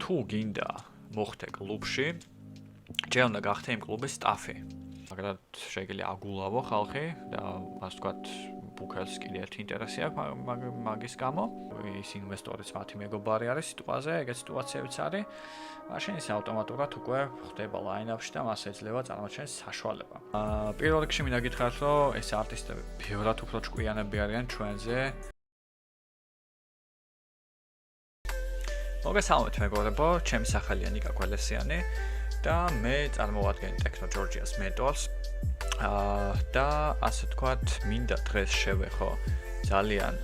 თუ გინდა მოხდე კლუბში, ჯერ უნდა გახდე იმ კლუბის სტაფი. მაგრამ შეიძლება აგულავო ხალხი და ასე ვთქვათ, ბუქელს კიდე ერთი ინტერესი აქვს მაგის გამო. ის ინვესტორიც მათი მეგობარი არის სიტყვაზე, ეგეც სიტუაციებიც არის. მაშინ ის ავტომატურად უკვე ხდება line-up-ში და მას ეძლევა წარმოჩენის საშუალება. პირველ რიგში მინდა გითხრათ, რომ ეს არტისტები ბევრად უფრო ჭკვიანები არიან ჩვენზე. მოგესალმებით მეგობრებო, ჩემი სახელია ნიკა გველესიანი და მე წარმოვადგენ Techno Georgia's mentors. და ასე თქვათ, მინდა დღეს შევეხო ძალიან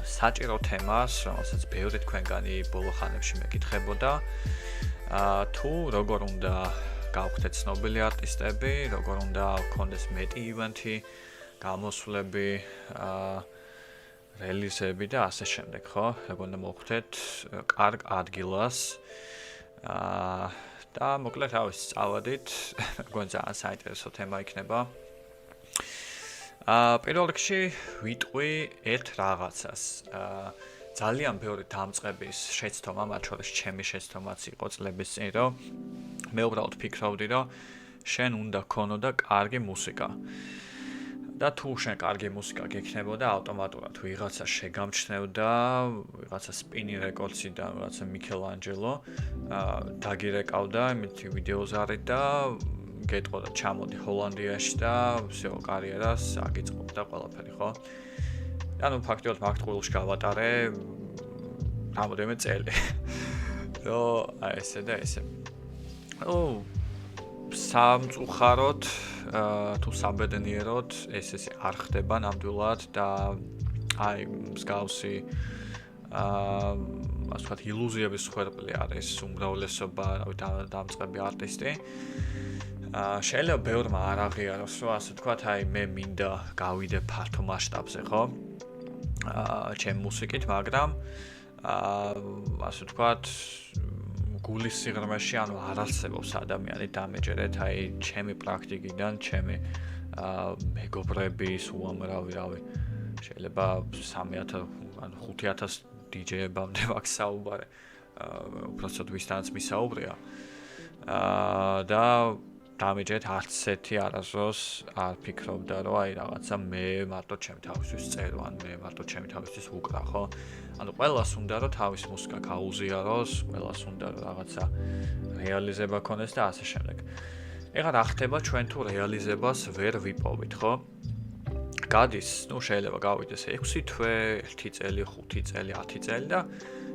საჭირო თემას, რომელსაც ბევრი თქვენგანი ბოლო ხანებში მეკითხებოდა. თუ როგორ უნდა გავხდეთ ცნობილი არტისტები, როგორ უნდა გქონდეს მეტი ივენთი, გამოსვლები, რელიზები და ასე შემდეგ, ხო? როგორ უნდა მოვხდეთ კარგ ადგილას. და მოკლედ თავის წავედით, მგონი ძალიან საინტერესო თემა იქნება. პირველ რიგში ვიტყვი ერთ რაღაცას. ძალიან ბევრი დამწყების შეცდომა, მათ შორის ჩემი შეცდომაც იყო წლების წინ, რომ მე უბრალოდ ფიქრობდი, რომ შენ უნდა გქონოდა კარგი მუსიკა. და თუ შენ კარგი მუსიკა გექნებოდა, ავტომატურად ვიღაცა შეგამჩნევდა, ვიღაცა სპინი რეკორდსიდან, ვიღაცა მიქელანჯელო დაგირეკავდა იმითი ვიდეოზარით და გეტყოდა ჩამოდი ჰოლანდიაში და всё კარიერას აგიწყობდა ყველაფერი, ხო? ანუ ფაქტობრივად მაგ ტყუილში გავატარე რამოდენიმე წელი. რომ აი ესე და ესე. სამწუხაროდ თუ საბედნიეროდ ეს არ ხდება ნამდვილად და აი მსგავსი ასე ვთქვათ ილუზიების ხვერპლი არის უმრავლესობა, დამწყები არტისტი. შეიძლება ბევრმა არ აღიაროს, რომ ასე ვთქვათ, აი მე მინდა გავიდე ფართო მასშტაბზე, ხო? ჩემი მუსიკით, მაგრამ ასე ვთქვათ გულის სიღრმეში ანუ არ არსებობს ადამიანი დამეჯერეთ აი ჩემი პრაქტიკიდან, ჩემი მეგობრების უამრავი, რავი, შეიძლება 3000 ან 5000 DJ-ებამდე მაქვს საუბარი. უბრალოდ ვისთანაც მისაუბრია. და დამეჯერეთ არც ერთი არასდროს არ ფიქრობდა, რომ აი რაღაცა მე მარტო ჩემი თავისთვის წერო, ან მე მარტო ჩემი თავისთვის ვუკრა, ხო? ანუ ყველას უნდა რომ თავის მუსიკა გაუზიაროს, ყველას უნდა რომ რაღაცა რეალიზება ქონდეს და ასე შემდეგ. ეხლა რა ხდება ჩვენ თუ რეალიზებას ვერ ვიპოვით, ხო? გადის, შეიძლება გავიდეს 6 თვე, 1 წელი, 5 წელი, 10 წელი და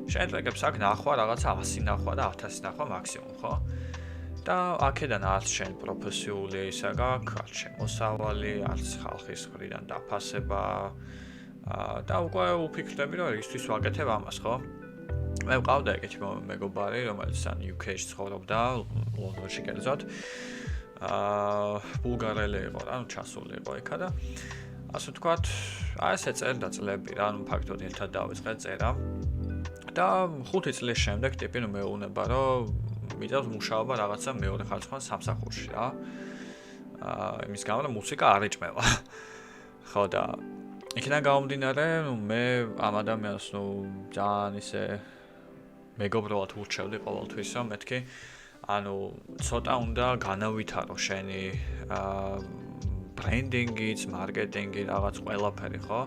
შენ ტრეკებს აქ ნახვა რაღაცა 100 ნახვა და 1000 ნახვა მაქსიმუმ, ხო? და აქედან არც შენ პროფესიული ისა გაქვს, არც შემოსავალი, არც ხალხის მხრიდან დაფასება. და უკვე უფიქრდები, რომ ისთვის ვაკეთებ ამას, ხო? მე მყავდა ეგეთი მეგობარი, რომელიც ან UK-ში ცხოვრობდა, ლონდონში კერძოდ. ბულგარელი იყო, ანუ ჩასული იყო იქა და ასე ვთქვათ, აი ესე წერდა წლები რა, ანუ ფაქტობრივად ერთად დავიწყე წერა. და 5 წლის შემდეგ ტიპი მეუნება, რომ მიდავს მუშაობა რაღაცა მეორე ხარისხიან სამსახურში რა. იმის გამო რომ მუსიკა არ ეჭმევა. ხო და იქიდან გამომდინარე, მე ამ ადამიანს ძალიან ისე მეგობრულად ურჩევდი ყოველთვის, რომ მეთქი, ანუ ცოტა უნდა განავითარო შენი ბრენდინგიც, მარკეტინგი, რაღაც ყველაფერი, ხო?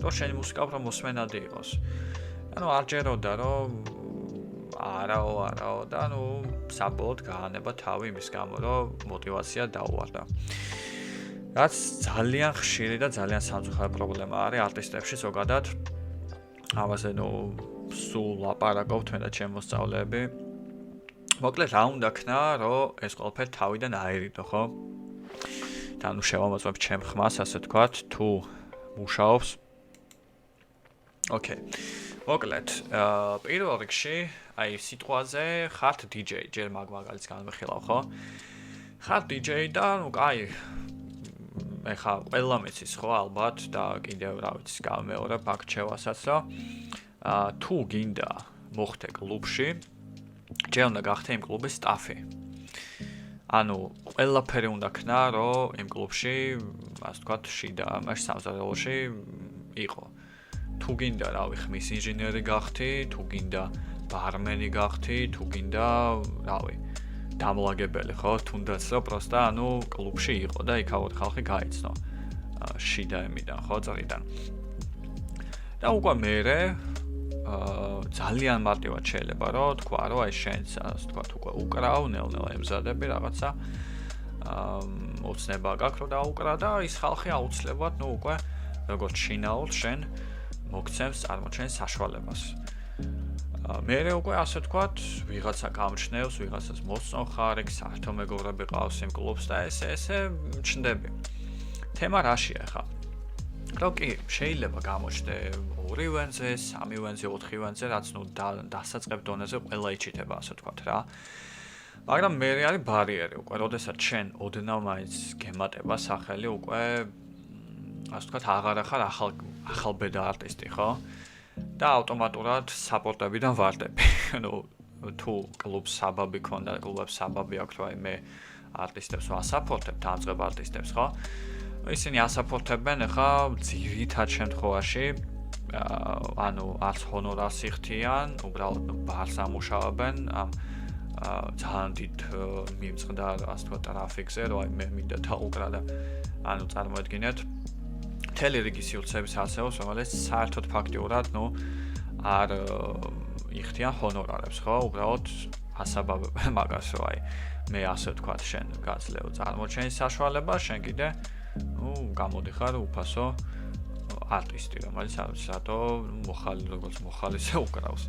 რომ შენი მუსიკა უფრო მოსმენადი იყოს. ანუ არ ჯეროდა, რომ არაო და საბოლოოდ გაანება თავი იმის გამო, რომ мотиваცია დაუვარდა. რაც ძალიან ხშირი და ძალიან სამწუხარო პრობლემა არის არტისტებში ზოგადად. ამაზე სულ ლაპარაკობთ მე და ჩემი მოსწავლეები. მოკლედ რა უნდა ქნა, რომ ეს ყველაფერი თავიდან აერიდო, ხო? და შევამოწმებ ჩემ ხმას, ასე ვთქვათ, თუ მუშაობს. ოკეი. მოკლედ, პირველ რიგში, აი სიტყვაზე ხართ DJ, ჯერ მაგალითს განვიხილავ, ხო? ხართ DJ და კაი ეხა ყველა მეცის ხო ალბათ და კიდევ რა ვიცი გამეორებ აქ ჩევასაც რომ თუ გინდა მოხდე კლუბში, ჯერ უნდა გახდე იმ კლუბის სტაფი. ანუ ყველაფერი უნდა ქნა, რომ იმ კლუბში, ასე ვთქვათ, შიდა მაშინ სამზარეულოში იყო. თუ გინდა რავი ხმის ინჟინერი გახდი, თუ გინდა ბარმენი გახდი, თუ გინდა, რავი, დამლაგებელი, ხო? თუნდაც რომ პროსტა, კლუბში იყო და იქაოდ ხალხი გაიცნო. შიდა ემიდან, ხო, წრიდან. და უკვე მერე ძალიან მარტივად შეიძლება რომ თქვა, რომ აი შენც ასე თქვა, უკვე უკრავ, ნელ-ნელა ემზადები რაღაცა. ოცნება გაქვს რომ დაუკრა და ის ხალხი აუცილებლად, უკვე როგორც შინაურ შენ მოგცემს წარმოჩენის საშუალებას. მერე უკვე ასე თქვათ, ვიღაცა გამჩნევს, ვიღაცას მოსწონ ხარ, ეგ საერთო მეგობრები ყავს იმ კლუბს და ესე ჩნდები. თემა რაშია ხა? რომ კი, შეიძლება გამოჩნდე 2 ვენზე, 3 ვენზე, 4 ვენზე, რაც დასაწყებ დონეზე ყველა იჩიტება, ასე თქვათ რა. მაგრამ მერე არის ბარიერი უკვე, როდესაც შენ ოდნავ მაინც გემატება სახელი უკვე ასე თქვათ, აღარ ხარ ახალბედა არტისტი, ხო? და ავტომატურად საპორტებიდან ვარდები. თუ კლუბს საბაბი ქონდა, კლუბებს საბაბი აქვს, რომ აი მე არტისტებს ვასაპორტებ, დამწყებ არტისტებს, ხო? ისინი ასაპორტებენ ხა ძირითად შემთხვევაში, არც ჰონორარს იხდიან, უბრალოდ ბარს ამუშავებენ, ძალიან დიდ მიმწყდარ, ასე თქვა, ტრაფიკზე, რომ აი მე მინდა დაუკრა და წარმოედგინეთ მთელი რიგი სივრცეების არსებობს, რომელიც საერთოდ ფაქტიურად, არ იხდიან ჰონორარებს, ხო? უბრალოდ ასაბაბებენ მაგას, რომ აი მე ასე თქვა, შენ გაძლევ წარმოჩენის საშუალება, შენ კიდე გამოდიხარ უფასო არტისტი, რომელიც არის რატო როგორც მოხალისე უკრავს.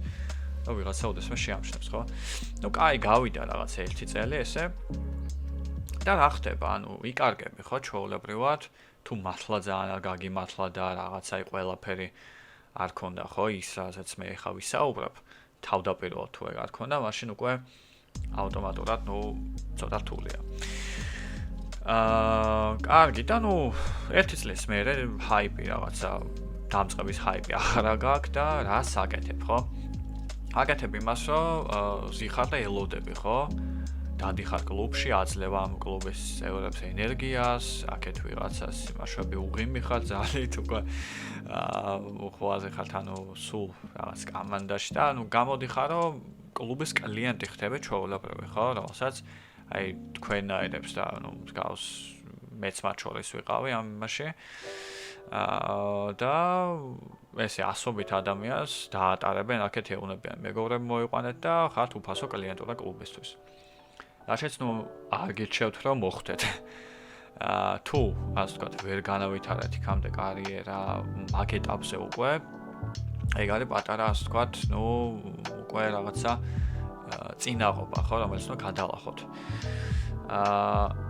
და ვიღაცა ოდესმე შეამჩნევს, ხო? კაი, გავიდა რაღაც 1 წელი ესე. და რა ხდება? იკარგები, ხო, ჩვეულებრივად, თუ მართლა ძალიან არ გაგიმართლა და რაღაცა ყველაფერი არ ქონდა, ხო, ის რასაც მე ხა ვისაუბრებ, თავდაპირველად თუ ეგ არ ქონდა, მაშინ უკვე ავტომატურად, ცოტა რთულია. კარგი, და 1 წლის მერე ჰაიპი რაღაცა, დამწყების ჰაიპი აღარა გაქვს და რას აკეთებ, ხო? აკეთებ იმას, რომ ზიხარ და ელოდები, ხო? დადიხარ კლუბში, აძლევ ამ კლუბის წევრებს ენერგიას, აქეთ ვიღაცას იმაშვები უღიმი ხარ ძალით უკვე უხვაზე ხარ, სულ რაღაც კომანდაში და გამოდიხარ, რომ კლუბის კლიენტი ხდები ჩვეულებრივი, ხო? რომელსაც აი თქვენაერებს და მსგავს მეც მათ შორის ვიყავი ამ იმაში. და ესე ასობით ადამიანს დაატარებენ, აქეთ ეუნებიან მეგობრები მოიყვანეთ და ხართ უფასო კლიენტურა კლუბისთვის. რაშეც არ გირჩევთ რომ მოხვდეთ. თუ ასე ვთქვათ, ვერ განავითარეთ იქამდე კარიერა მაგ ეტაპზე უკვე, ეგ არის პატარა ასე ვთქვათ, უკვე რაღაცა წინაღობა, ხო, რომელიც გადალახოთ.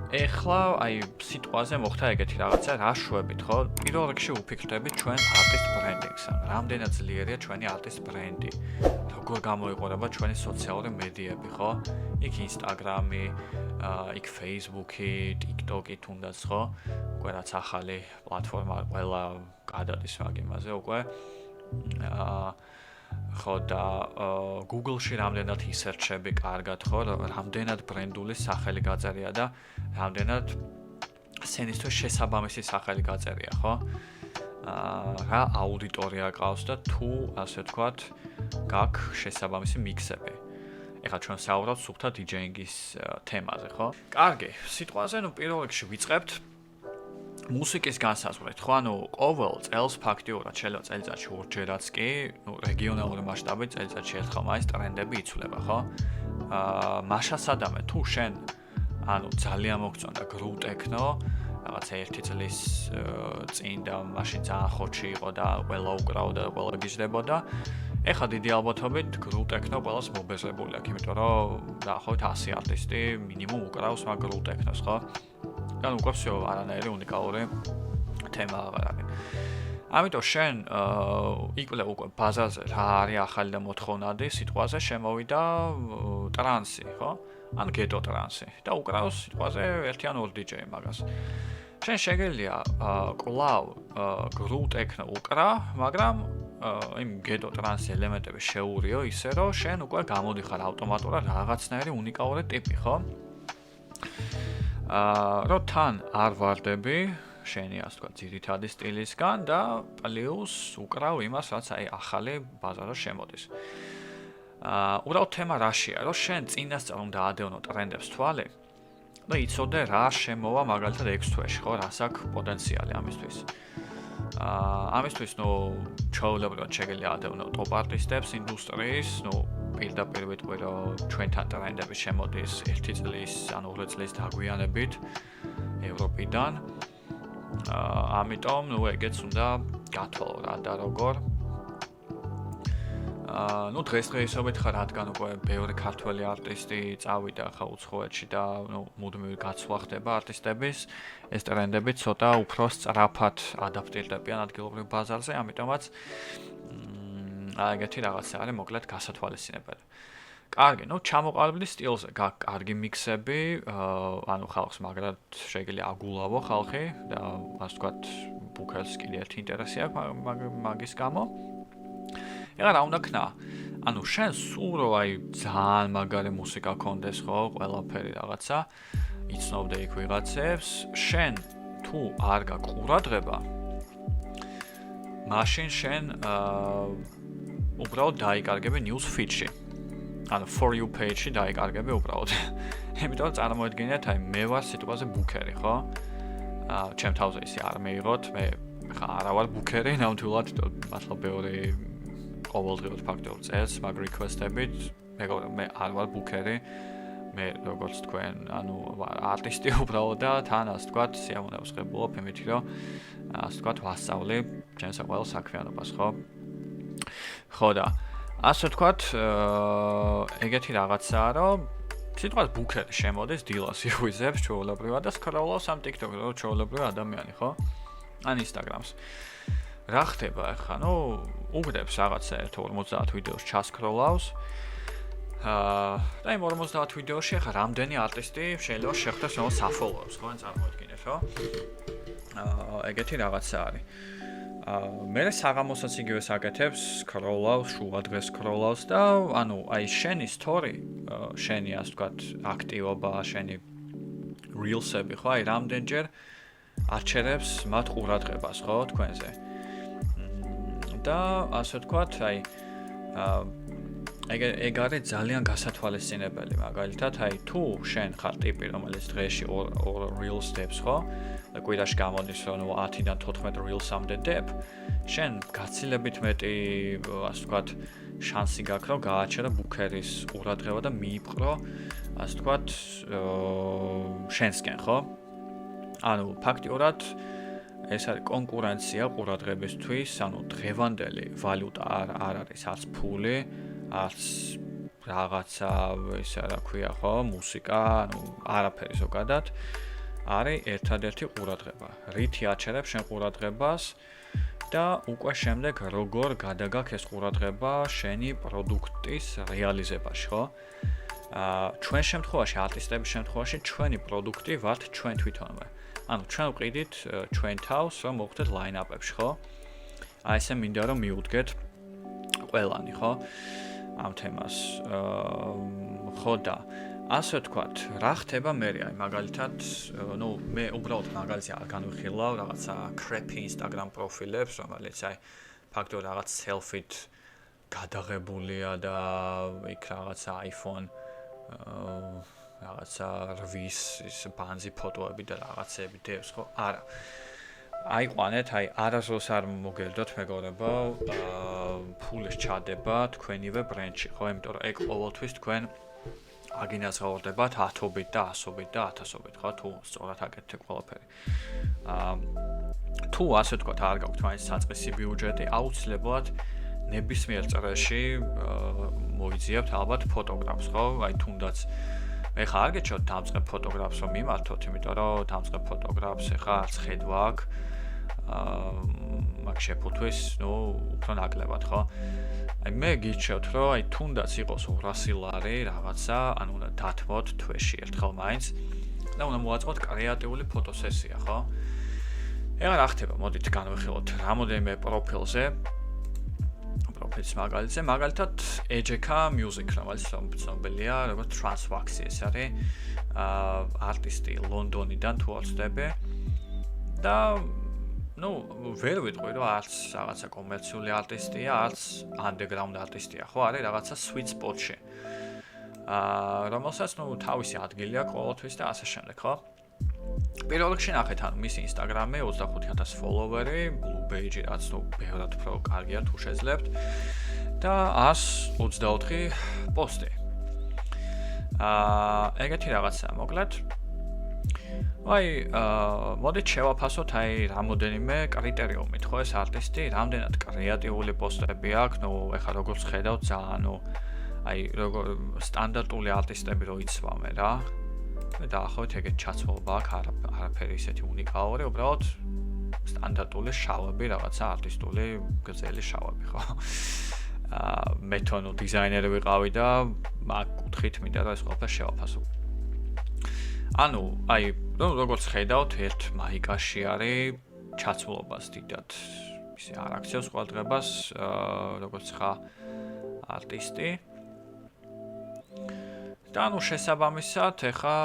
ეხლა აი სიტყვაზე მოხდა ეგეთი რაღაცა, რა შვებით, ხო? პირველ რიგში ვუფიქრდებით ჩვენ არტისტ ბრენდინგს. რამდენად ძლიერია ჩვენი არტისტ ბრენდი? როგორ გამოიყურება ჩვენი სოციალური მედიები, ხო? იქ ინსტაგრამი, იქ ფეისბუქი, ტიკტოკი თუნდაც, ხო? უკვე რაც ახალი პლატფორმა ყველა გადადის მაგ იმაზე უკვე. ხო და Google-ში რამდენად ისერჩები კარგად, ხო, რამდენად ბრენდული სახელი გაწერია და რამდენად სცენისთვის შესაბამისი სახელი გაწერია, ხო? რა აუდიტორია ყავს და თუ ასე ვთქვათ, გაქვს შესაბამისი მიქსები. ეხლა ჩვენ საუბრობთ სუფთა DJ-ის თემაზე, ხო? კარგი, სიტყვაზე პირველ რიგში ვიწყებთ მუსიკის განსაზღვრით, ხო, ყოველ წელს ფაქტიურად შეიძლება წელიწადში ორჯერაც კი, რეგიონალური მასშტაბით წელიწადში ერთხელ მაინც ტრენდები იცვლება, ხო? მაშა სადამე თუ შენ ძალიან მოგწონდა გრუ ტექნო, რაღაცა 1 წლის წინ და მაშინ ძალიან ხოჩი იყო და ყველა უკრავდა და ყველა გიждდებოდა. ეხლა დიდი ალბათობით გრუ ტექნო ყველას მობეზრებული აქვს, იმიტომ რომ დაახლოებით 100 არტისტი მინიმუმ უკრავს მაგ გრუ ტექნოს, ხო? და უკვე всё, არანაირი უნიკალური თემა აღარ არის. ამიტომ შენ იკვლევ უკვე ბაზარზე რა არის ახალი და მოთხოვნადი სიტყვაზე შემოვიდა ტრანსი, ხო? ან გეტო ტრანსი და უკრავს სიტყვაზე 1 ან 2 DJ მაგას. შენ შეგელია კლავ გრუ ტექნო უკრა, მაგრამ იმ გეტო ტრანს ელემენტები შეურიო ისე რომ შენ უკვე გამოდიხარ ავტომატურად რაღაცნაირი უნიკალური ტიპი, ხო? რომ თან არ ვარდები შენი ასე ვთქვათ ძირითადი სტილისგან და პლუს უკრავ იმას, რაც აი ახალი ბაზარზე შემოდის. უბრალოდ თემა რაშია, რომ შენ წინასწარ უნდა აადევნო ტრენდებს თვალი და იცოდე რა შემოვა მაგალითად 6 თვეში, ხო, რას აქვს პოტენციალი ამისთვის. ამისთვის, ჩვეულებრივად შეგიძლია აადევნო ტოპ არტისტებს ინდუსტრიის, პირდაპირ ვიტყვი, რომ ჩვენთან ტრენდები შემოდის 1 წლის, ანუ 2 წლის დაგვიანებით ევროპიდან. ამიტომ, ეგეც უნდა გათვალო რა და როგორ. დღესდღეობით ხარ, რადგან უკვე ბევრი ქართველი არტისტი წავიდა ხა უცხოეთში და მუდმივი გაცვლა ხდება არტისტების, ეს ტრენდები ცოტა უფრო სწრაფად ადაპტირდებიან ადგილობრივ ბაზარზე, ამიტომაც ეგეთი რაღაცა არის მოკლედ გასათვალისწინებელი. კარგი, ჩამოყალიბების სტილზე გაქვს კარგი მიქსები, ანუ ხალხს მაგრად შეიძლება აგულავო ხალხი და ასე ვთქვათ, ბუქერს კიდე ერთი ინტერესი აქვს მაგის გამო. ეხლა რა უნდა ქნა? ანუ შენ სულ რო ძალიან მაგარი მუსიკა კონდეს ხო, ყველაფერი რაღაცა, იცნობდე იქ ვიღაცებს, შენ თუ არ გაქვს ყურადღება, მაშინ შენ უბრალოდ დაიკარგები news feed-ში. ანუ for you page-ში დაიკარგები უბრალოდ. იმიტომ წარმოედგინეთ, მე ვარ სიტყვაზე ბუქერი, ხო? ჩემ თავზე ისე არ მეიღოთ, მე ხა არა ვარ ბუქერი, ნამდვილად მართლა ბევრი ყოველდღიურად ფაქტობრივად წერს მაგ request-ებით, მე არ ვარ ბუქერი, მე როგორც თქვენ, ანუ არტისტი უბრალოდ და თან ასე ვთქვათ, სიამოვნებას ღებულობ იმით, რომ ასე ვთქვათ, ვასწავლი ჩემს ყოველ საქმიანობას, ხო? ხო და ასე ვთქვათ, ეგეთი რაღაცაა, რომ სიტყვას ბუქერი შემოდის, დილას იღვიზებს ჩვეულებრივად და სკროლავს ამ TikTok-ს, რომ ჩვეულებრივი ადამიანი, ხო? ან Instagram-ს. რა ხდება ახლა? უგდებს რაღაცა 50 ვიდეოს ჩასკროლავს. და იმ 50 ვიდეოში ახლა რამდენი არტისტი შეიძლება შეხვდეს რომ საფოლოებს, ხო? ან წარმოედგინეთ, ხო? ეგეთი რაღაცა არის. მე საღამოსაც იგივე საკეთებს, სკროლავს, შუა დღეს სკროლავს და ანუ შენი story, შენი ასე ვთქვათ, აქტივობა, შენი reels-ები, ხო? რამდენჯერ აჩერებს მათ ყურადღებას, ხო, თქვენზე. და ასე ვთქვათ, ეგ არის ძალიან გასათვალისწინებელი, მაგალითად, თუ შენ ხარ ტიპი, რომელიც დღეში 2 reels დებს, ხო? და კვირაში გამოდის, რომ 10-დან 14 reels-ამდე დებ, შენ გაცილებით მეტი, ასე ვთქვათ, შანსი გაქვს, რომ გააჩერა ბუქერის ყურადღება და მიიპყრო, ასე ვთქვათ, შენსკენ, ხო? ანუ ფაქტიურად ეს არის კონკურენცია ყურადღებისთვის, ანუ დღევანდელი ვალუტა არ არის არც ფული, არც რაღაცა, ისა რა ქვია, ხო, მუსიკა, ანუ არაფერი ზოგადად. არის ერთადერთი ყურადღება. რითი აჩერებს შენ ყურადღებას და უკვე შემდეგ როგორ გადაგაქვს ეს ყურადღება შენი პროდუქტის რეალიზებაში, ხო? ჩვენ შემთხვევაში, არტისტების შემთხვევაში, ჩვენი პროდუქტი ვართ ჩვენ თვითონვე. ანუ ჩვენ ვყიდით ჩვენ თავს, რომ მოვხდეთ line-up-ებში, ხო? ესე მინდა რომ მიუდგეთ ყველანი, ხო? ამ თემას. ხო და ასე ვთქვათ, რა ხდება მე, მაგალითად, მე უბრალოდ მაგალითად არ განვიხილავ რაღაცა crappy Instagram პროფილებს, რომელიც ფაქტობრივად რაღაც selfie-ით გადაღებულია და იქ რაღაცა iPhone რაღაცა რვის ის ბანზი ფოტოები და რაღაცები დევს, ხო? არა. აიყვანეთ, არასდროს არ მოგელდოთ მეგობრებო, ფულის ჩადება თქვენივე ბრენდში, ხო? იმიტომ რომ ეგ ყოველთვის თქვენ აგინაზღაურდებათ 10-ობით და 100-ობით და 1000-ობით, ხო? თუ სწორად აკეთებთ ყველაფერი. თუ ასე ვთქვათ, არ გაქვთ მაინც საწყისი ბიუჯეტი, აუცილებლად ნებისმიერ წრეში მოიძიებთ ალბათ ფოტოგრაფს, ხო? თუნდაც ეხლა არ გეჩვენოთ დამწყებ ფოტოგრაფს რომ მიმართოთ, იმიტომ რომ დამწყებ ფოტოგრაფს ეხლა არც ხედვა აქვს მაგ შეფუთვის, უფრო ნაკლებად, ხო? მე გიჩვენოთ, რომ თუნდაც იყოს 200 ლარი რაღაცა, ანუ უნდა დათმოთ თვეში ერთხელ მაინც და უნდა მოაწყოთ კრეატიული ფოტოსესია, ხო? ეხლა რა ხდება? მოდით განვიხილოთ რამოდენიმე პროფილზე. პროფილს მაგალითად EJK Music, რომელიც ცნობილია როგორც Transwaxi, ეს არის არტისტი ლონდონიდან თუ არ ვცდები და ну, ვერ ვიტყვი, რომ არც რაღაცა კომერციული არტისტია, არც underground არტისტია, ხო, არის რაღაცა sweet spot-ში. რომელსაც, ну, თავისი ადგილი აქვს ყოველთვის და ასე შემდეგ, ხო? პირველ რიგში ნახეთ, ანუ მისი Instagram-ი 25000 ფოლოვერი, blue page-ი რაც, ну, ბევრად უფრო კარგია თუ შეძლებთ და 124 პოსტი. ეგეთი რაღაცაა, მოკლედ. აი, მოდით შევაფასოთ აი რამოდენიმე კრიტერიუმით, ხო, ეს არტისტი, რამდენად კრეატიული პოსტები აქვს, ну, ეხლა როგორც ხედავთ, ძალიან, ну, აი, როგორ სტანდარტული არტისტები რო იცვამე რა. მე დაახლოებით ეგეთ ჩაცმულობა აქვს, არაფერი ისეთი უნიკალური, უბრალოდ სტანდარტული შავები, რაღაცა არტისტული გრძელი შავები, ხო? მე თვითონ დიზაინერი ვიყავი და მაგ კუთხით მინდა რომ ეს ყველაფერი შევაფასო. ანუ, აი, როგორც ხედავთ, ერთ მაიკაში არის ჩაცმულობას დიდად, ისე არ აქცევს ყურადღებას, როგორც ხა არტისტი. და ანუ შესაბამისად, ეხა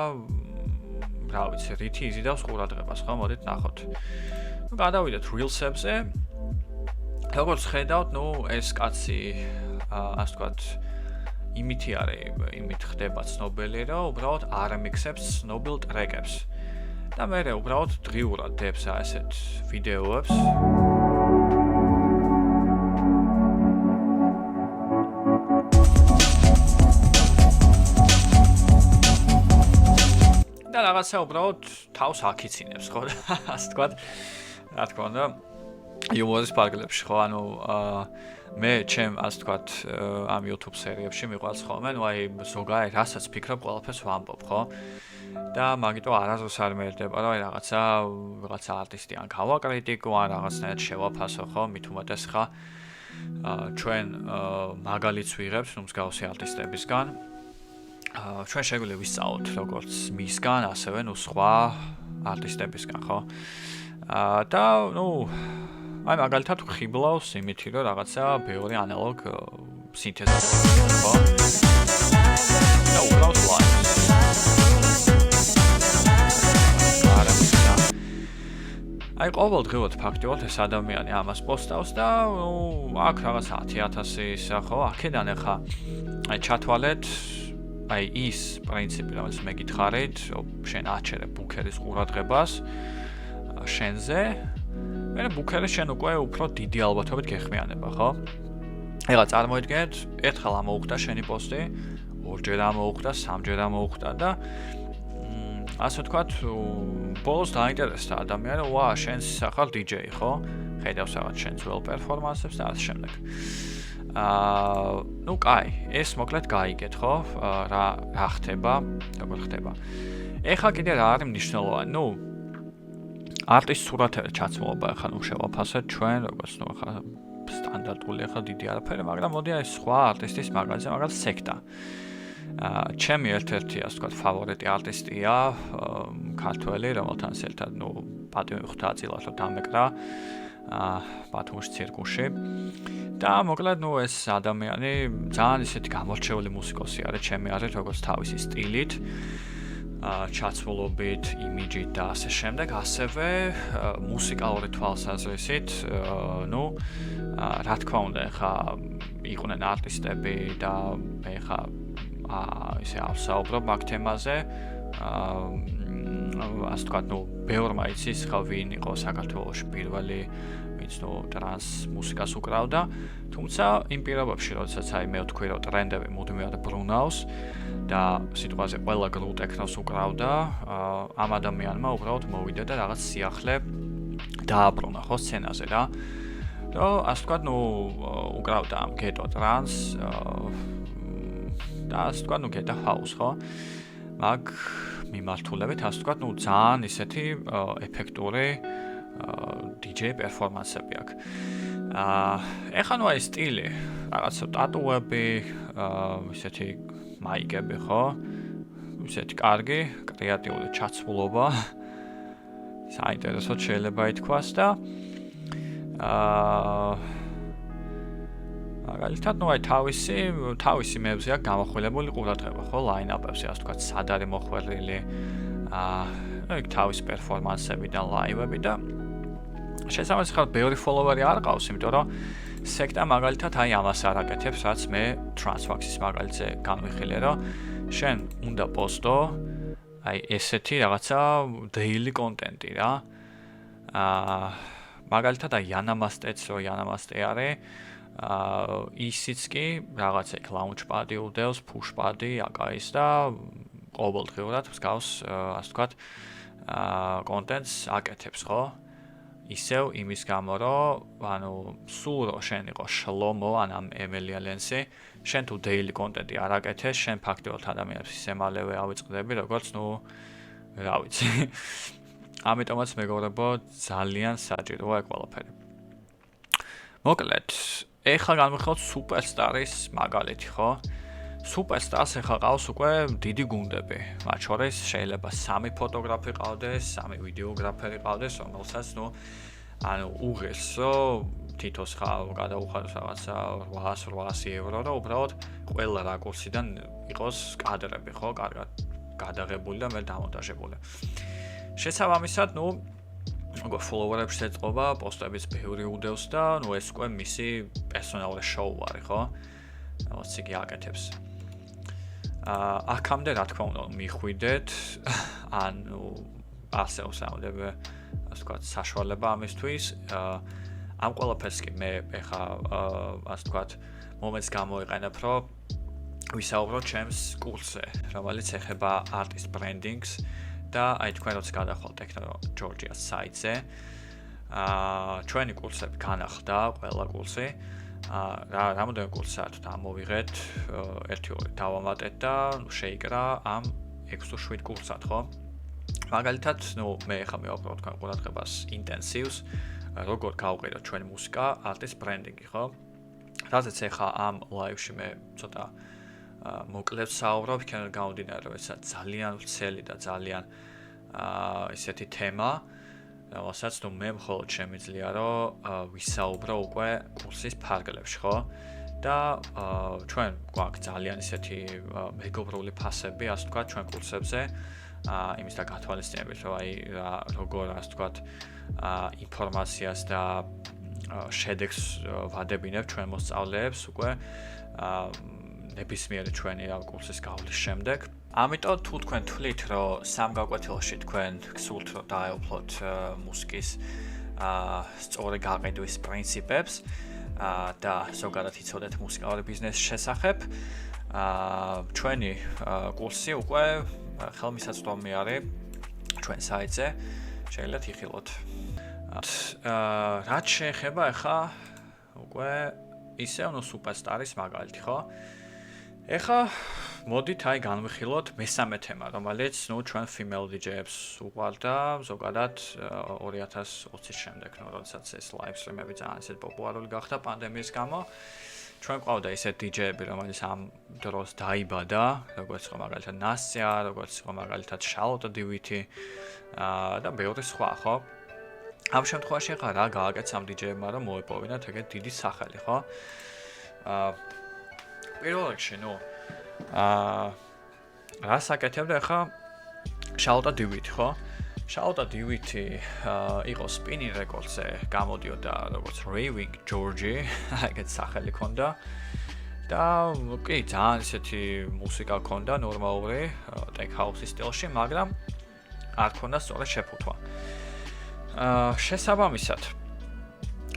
რა ვიცი, რითი იზიდავს ყურადღებას, ხო, მოდით ნახოთ. ნუ გადავიდეთ Reels-ებზე. როგორც ხედავთ, ნუ ეს კაცი, ასე ვთქვათ, იმითი არის, იმით ხდება ცნობილი, რომ უბრალოდ არ მიქსებს ცნობილ ტრეკებს. და მე უბრალოდ დღიურად დებს ასეთ ვიდეოებს. და რაღაცა უბრალოდ თავს აქიცინებს, ხო? ასე ვთქვათ, რა თქმა უნდა, იუმორის პარკლებში, ხო? ანუ მე ჩემ ასე ვთქვათ, ამ YouTube სერიებში მიყვარს ხოლმე, ну აი ზოგადად რასაც ფიქრობ, ყველაფერს ვამბობ, ხო? და მაგიტო არასდროს არ მერდება, რომ აი რაღაცა არტისტი ან გავაკრიტიკო, ან რაღაცნაირად შევაფასო, ხო? მით უმეტეს ხა ჩვენ მაგალითს ვიღებთ, ну მსგავსი არტისტებისგან. ჩვენ შეგვიძლია ვისწავლოთ როგორც მისგან, ასევე ну სხვა არტისტებისგან, ხო? და ну აი მაგალითად ხიბლავს იმითი რომ რაღაცა ბევრი ანალოგ სინთეზად ხო? და უბრალოდ ლაივს. აი ყოველდღიურად ფაქტიურად ეს ადამიანი ამას პოსტავს და ну აქ რაღაც 10000 ისა ხო? აქედან ახლა აი ჩათვალეთ აი ის პრინციპი რომელიც მე გითხარით, შენ აჩერე ბუქერის ყურადღებას შენზე მე ბუქერი შენ უკვე უფრო დიდი ალბათობით გეხმიანება, ხო? ეხლა წარმოიდგინეთ, ერთხელ ამოუხდა შენი პოსტი, ორჯერ ამოუხდა, სამჯერ ამოუხდა და ასე ვთქვათ, ბოლოს დაინტერესდა ადამიანი, ვა, შენს ახალ DJ, ხო? ხედავს რაღაც შენ ძველ პერფორმანსებს და ასე შემდეგ. ну, კაი, ეს მოკლედ გაიგეთ, ხო? რა ხდება, როგორ ხდება. ეხლა კიდე რა არის მნიშვნელოვანი? ну, არტის სურათերը ჩაცმულობა ახლა ნუ შევაფასეთ ჩვენ, როგორც ნუ ახლა სტანდარტული ახლა დიდი არაფერი, მაგრამ მოდი აი სხვა არტისტის მაგალითზე, მაგალითად სექტა. ჩემი ერთ-ერთი ასე ვთქვათ ფავორიტი არტისტია, ქართველი, რომელთანაც ერთად ნუ პატივი ხვდა წილად რომ დამეკრა ბათუმის ცირკუსში. და მოკლედ ნუ ეს ადამიანი ძალიან ისეთი გამორჩეული მუსიკოსი არის, ჩემი აზრით, როგორც თავისი სტილით. ჩაცმულობით, იმიჯით და ასე შემდეგ, ასევე მუსიკალური თვალსაზრისით, ну, რა თქმა უნდა, ხა იყვნენ არტისტები და მე ხა ისე ავსაუბრობ მაგ თემაზე. ასე ვთქვათ, ну, ბევრმა იცის ხა ვინ იყო საქართველოში პირველი, ვინც ნუ ტრანს მუსიკას უკრავდა, თუმცა იმ პირობებში, როდესაც აი მე ვთქვი, რომ ტრენდები მუდმივად ბრუნავს და სიტყვაზე ყველა გრულ ტექნოს უკრავდა, ამ ადამიანმა უბრალოდ მოვიდა და რაღაც სიახლე დააბრუნა ხო სცენაზე რა. და ასე ვთქვათ, ну, უკრავდა ამ გეტო ტრანს და ასე ვთქვათ, ну, გეტო ჰაუს ხო? მაგ მიმართულებით, ასე ვთქვათ, ну, ძალიან ისეთი ეფექტური DJ პერფორმანსები აქვს. ეხლა ну აი სტილი, რაღაცა ტატუები, ისეთი მაიკები, ხო? ისეთი კარგი, კრეატიული ჩაცმულობა. საინტერესოდ შეიძლება ითქვას და მაგალითად, ну აი თავისი მეებზე აქვს გამახვილებული ყურადღება, ხო? ლაინაპებში, ასე ვთქვათ, სად არის მოხვედრილი, იქ თავის პერფორმანსები და ლაივები და შესაბამისად ხარ ბევრი follower-ი არ ყავს, იმიტომ რომ სექტა მაგალითად აი ამას არ აკეთებს, რაც მე Transfax-ის მაგალითზე განვიხილე, რომ შენ უნდა პოსტო აი ესეთი რაღაცა daily content-ი რა. მაგალითად აი Yanamastets რო Yanamaste არის, ისიც კი რაღაც ეგ launchpad-ი უდევს, pushpad-ი, აკაის და ყოველდღიურად მსგავს, ასე ვთქვათ, content-ს აკეთებს, ხო? ისევ იმის გამო, რომ ანუ სულ რო შენ იყო შლომო ან ამ ემელიალენსი, შენ თუ daily content-ი არ აკეთეს, შენ ფაქტიურად ადამიანებს ისე მალევე ავიწყდები, როგორც ნუ რა ვიცი. ამიტომაც მეგობრებო, ძალიან საჭიროა ეგ ყველაფერი. მოკლედ, ეხლა განვიხილოთ Superstar-ის მაგალითი, ხო? Superstars ეხლა ყავს უკვე დიდი გუნდები. მათ შორის შეიძლება 3 ფოტოგრაფი ყავდეს, 3 ვიდეოგრაფერი ყავდეს, რომელსაც ნუ ანუ უღესო თითოს ხარ გადაუხადოს რაღაცა 800 евро და უბრალოდ ყველა რაკურსიდან იყოს კადრები, ხო? კარგად გადაღებული და მე დამონტაჟებული. შესაბამისად, ნუ უკვე follower-ებს შეწყობა, პოსტებიც ბევრი უდევს და ნუ ეს უკვე მისი პერსონალური შოუ არის, ხო? რაც იგი აკეთებს. აქამდე რა თქმა უნდა მიხვიდეთ, ანუ არსებობს ამოდები, ასე ვთქვათ, საშუალება ამისთვის. ამ ყველაფერს კი მე ეხა ასე ვთქვათ, მომენტს გამოიყენებ, რომ ვისაუბროთ ჩემს კურსზე, რომელიც ეხება artist branding-ს და აი თქვენ როცა გადახვალთ Techno-Georgia site-ზე, ჩვენი კურსები განახლდა, ყველა კურსი. რამოდენიმე კურსს საერთოდ ამოვიღეთ, 1-2 დავამატეთ და შეიკრა ამ 6-7 კურსად, ხო? მაგალითად, ნუ მე ახლა მივაპყრობ თქვენ ყურადღებას ინტენსივს, როგორ გავყიდოთ ჩვენი მუსიკა, artist branding-ი, ხო? რაზეც ახლა ამ live-ში მე ცოტა მოკლედ საუბრობ, იქნებ გამომდინარე, რომ ეს ძალიან ვრცელი და ძალიან ესეთი თემა, რომელსაც ნუ მე მხოლოდ შემიძლია რომ ვისაუბრო უკვე კურსის ფარგლებში, ხო? და ჩვენ გვაქვს ძალიან ესეთი მეგობრული ფასები, ასე ვთქვათ, ჩვენ კურსებზე, იმის და გათვალისწინებით, რომ აი როგორ ასე ვთქვათ, ინფორმაციას და შედეგს ვადებინებ ჩვენ მოსწავლეებს უკვე ნებისმიერი ჩვენი კურსის გავლის შემდეგ. ამიტომ თუ თქვენ თვლით, რომ სამგაკვეთილში თქვენ გსურთ რომ დაეუფლოთ მუსიკის სწორი გაყიდვის პრინციპებს და ზოგადად იცოდეთ მუსიკალური ბიზნესის შესახებ, ჩვენი კურსი უკვე ხელმისაწვდომი არის ჩვენ საიტზე, შეიძლება იხილოთ. რაც შეეხება ახლა უკვე ისე ნუ Superstar-ის მაგალითი, ხო? ეხლა მოდით აი განვიხილოთ მესამე თემა, რომელიც ნუ ჩვენ female DJ-ებს უყვარდა ზოგადად 2020-ის შემდეგ, როდესაც ეს live stream-ები ძალიან ისეთ პოპულარული გახდა პანდემიის გამო. ჩვენ ყავდა ისეთ DJ-ები, რომელიც ამ დროს დაიბადა, როგორც იყო მაგალითად Nastia, როგორც იყო მაგალითად Charlotte Dewitt და ბევრი სხვა, ხო? ამ შემთხვევაში ახლა რა გააკეთეს ამ DJ-ებმა, რომ მოეპოვინათ ეგეთ დიდი სახელი, ხო? პირველ რიგში, ნუ რას აკეთებდა ახლა Charlotte Dewitt, ხო? Charlotte Dewitt იყო Spinning Records-ზე გამოდიოდა როგორც Raving Georgie, ეგეთ სახელი ჰქონდა. და კი, ძალიან ისეთი მუსიკა ჰქონდა, ნორმალური, tech house-ის სტილში, მაგრამ არ ჰქონდა სწორედ შეფუთვა. შესაბამისად,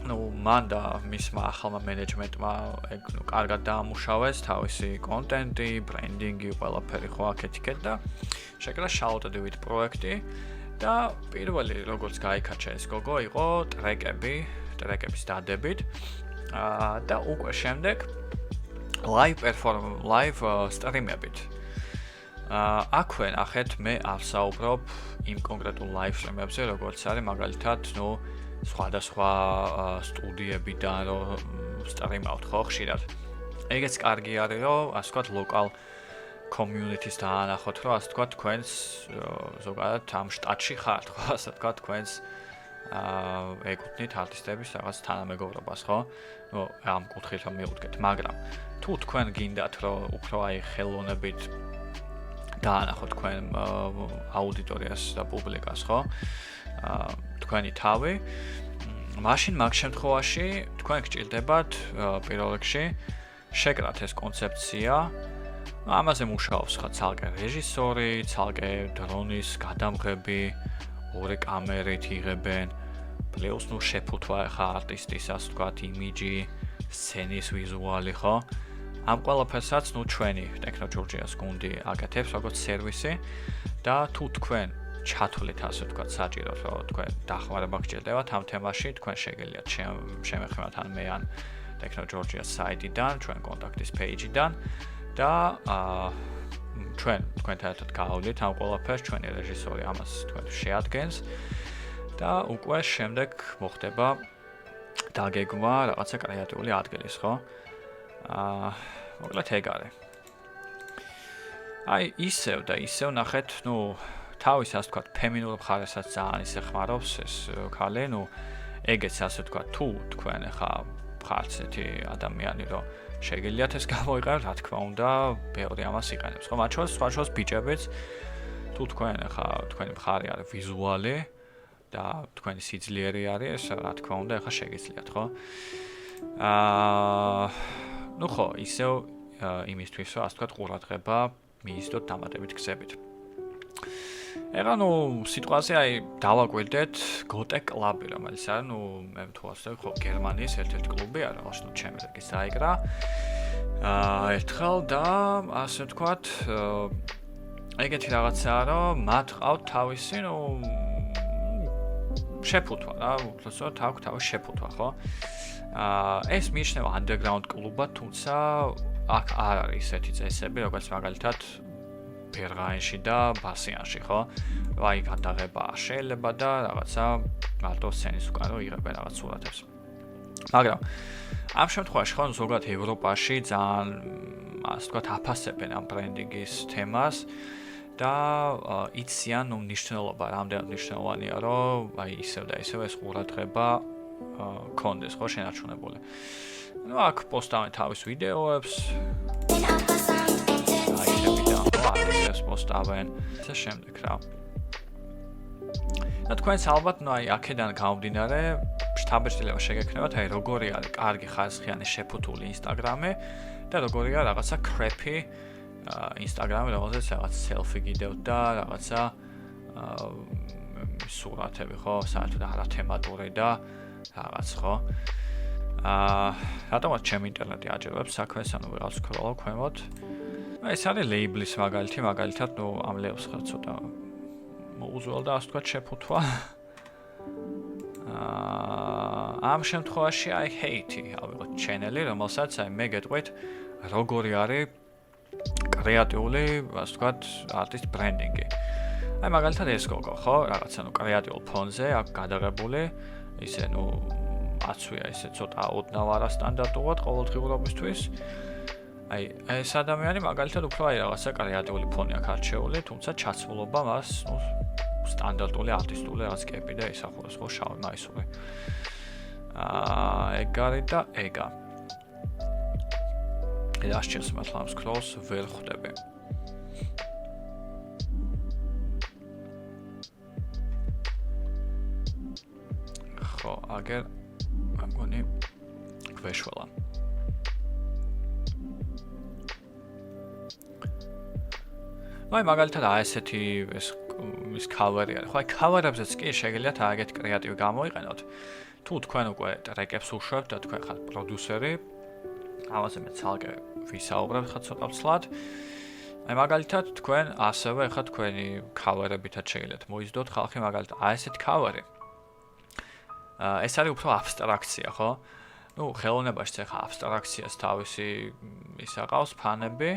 ნუ მან და მისმა ახალმა მენეჯმენტმა ეგ ნუ კარგად დაამუშავეს თავისი კონტენტი, ბრენდინგი, ყველაფერი ხო აქეთ-იქეთ და შეკრა Charlotte Dewitt პროექტი და პირველი როგორც გაიქაჩა ეს გოგო იყო ტრეკების დადებით და უკვე შემდეგ live stream-ებით. აქვე ნახეთ მე ავსაუბრობ იმ კონკრეტულ live stream-ებზე, როგორც არის მაგალითად, ნუ სხვადასხვა სტუდიებიდან რომ სტრიმავთ ხო ხშირად. ეგეც კარგი არის, რომ ასე ვთქვათ, local community-ს დაანახოთ, რომ ასე ვთქვათ, თქვენს ზოგადად ამ შტატში ხართ, ხო, ასე ვთქვათ, თქვენს ეკუთვნით არტისტების რაღაც თანამეგობრობას, ხო? ნუ ამ კუთხით რომ მივუდგეთ, მაგრამ თუ თქვენ გინდათ, რომ უფრო აი ხელოვნებით დაანახოთ თქვენ აუდიტორიას და პუბლიკას, ხო? თქვენი თავი მაშინ მაგ შემთხვევაში თქვენ გჭირდებათ პირველ რიგში შეკრათ ეს კონცეფცია. ამაზე მუშაობს ხა ცალკე რეჟისორი, ცალკე დრონის გადამღები, ორი კამერით იღებენ, პლუს შეფუთვა ხა არტისტის ასე ვთქვათ იმიჯი, სცენის ვიზუალი ხო? ამ ყველაფერსაც ჩვენი ტექნო ჯორჯიას გუნდი აკეთებს როგორც სერვისი და თუ თქვენ ჩათვლით ასე ვთქვათ საჭიროდ რომ თქვენ დახმარება გჭირდებათ ამ თემაში, თქვენ შეგიძლიათ შემეხმაროთ ან მე ან ტექნო ჯორჯიას საიტიდან, ჩვენ კონტაქტის პეიჯიდან და თქვენთან ერთად გავავლით ამ ყველაფერს, ჩვენი რეჟისორი ამას თქვენ შეადგენს და უკვე შემდეგ მოხდება დაგეგმა რაღაცა კრეატიული ადგილის, ხო? მოკლედ ეგ არის. აი ისევ და ისევ ნახეთ, თავის ასე ვთქვათ, ფემინურ მხარესაც ძალიან ისე ხმარობს ეს ქალი, ეგეც ასე ვთქვათ, თუ თქვენ ხა ხართ ესეთი ადამიანი, რომ შეგიძლიათ ეს გამოიყენოთ, რა თქმა უნდა, ბევრი ამას იყენებს, ხო? მათ შორის ბიჭებიც, თუ თქვენ ხა თქვენი მხარე არის ვიზუალი და თქვენი სიძლიერე არის, რა თქმა უნდა, ხა შეგიძლიათ, ხო? ხო, ისევ იმისთვის, რომ ასე ვთქვათ, ყურადღება მიისდოთ დამატებით გზებით. ეხლა სიტყვაზე აი დავაკვირდეთ Gote Club-ი, რომელიც არის, მე თუ ასე ხო, გერმანიის ერთ-ერთი კლუბი არის, რომელშიც ჩემი რეგის დაიგრა. ერთხელ და ასე ვთქვათ, ეგეთი რაღაცაა, რომ მათ ყავთ თავისი, შეფუთვა რა, უბრალოდ აქვს თავისი შეფუთვა, ხო? ეს მიიჩნევა underground კლუბად, თუმცა აქ არ არის ესეთი წესები, როგორც მაგალითად ბერლინში და ბასიანში, ხო? აი გადაღება შეიძლება და რაღაცა მარტო სცენის უკან რო იღებენ რაღაც სურათებს. მაგრამ ამ შემთხვევაში ხო ზოგადად ევროპაში ძალიან ასე ვთქვათ აფასებენ ამ ბრენდინგის თემას და იციან მნიშვნელობა, რამდენად მნიშვნელოვანია, რომ აი ისევ და ისევ ეს ყურადღება კონდეს ხო შენარჩუნებული. აქ პოსტავენ თავის ვიდეოებს. ეს პოსტავენ და შემდეგ რა. და თქვენს ალბათ აი აქედან გამომდინარე შთაბეჭდილება შეგექნებათ აი როგორი არის კარგი ხარისხიანი შეფუთული ინსტაგრამი და როგორია რაღაცა crappy ინსტაგრამი, რომელზეც რაღაც selfie გიდევთ და რაღაცა სურათები ხო, საერთოდ არათემატური და რაღაც ხო. რატომაც ჩემი ინტერნეტი აჭირვებს საქმეს, ვიღაც ვქროლავ ქვემოთ. ეს არის ლეიბლის მაგალითი, მაგალითად, ამ ლეიბლს ხარ ცოტა მოუძველდა ასე ვთქვათ შეფუთვა. ამ შემთხვევაში აი ჰეითი ავიღოთ ჩენელი, რომელსაც აი მე გეტყვით როგორი არის კრეატიული, ასე ვთქვათ, არტისტ ბრენდინგი. აი მაგალითად ეს გოგო, ხო, რაღაცა კრეატიულ ფონზე აქ გადაღებული, ისე აცვია ისე ცოტა ოდნავ არასტანდარტულად ყოველდღიურობისთვის. აი ეს ადამიანი მაგალითად უფრო აი რაღაცა კრეატიული ფონი აქვს არჩეული, თუმცა ჩაცმულობა მას სტანდარტული არტისტული რაღაც კეპი და ისახურებს ხო შავი მაისური. ეგ არის და ეგა. და შეჭერს მართლა ამ სკროლს ვერ ხვდები. ხო, აგერ მგონი გვეშველა. აი მაგალითად ესეთი ეს cover-ი არის. ხო, აი cover-ებზეც კი შეგიძლიათ აგეთ კრეატივი გამოიყენოთ. თუ თქვენ უკვე ტრეკებს უშვებთ და თქვენ ხართ პროდიუსერი, ამაზე მე ცალკე ვისაუბრებ ხა ცოტა ვცლად. აი მაგალითად თქვენ ასევე ხა თქვენი cover-ებითაც შეგიძლიათ მოიზდოთ ხალხი მაგალითად ესეთი cover-ი. ეს არის უფრო აბსტრაქცია, ხო? ხელოვნებაში ხა აბსტრაქციას თავისი ის აყავს ფანები.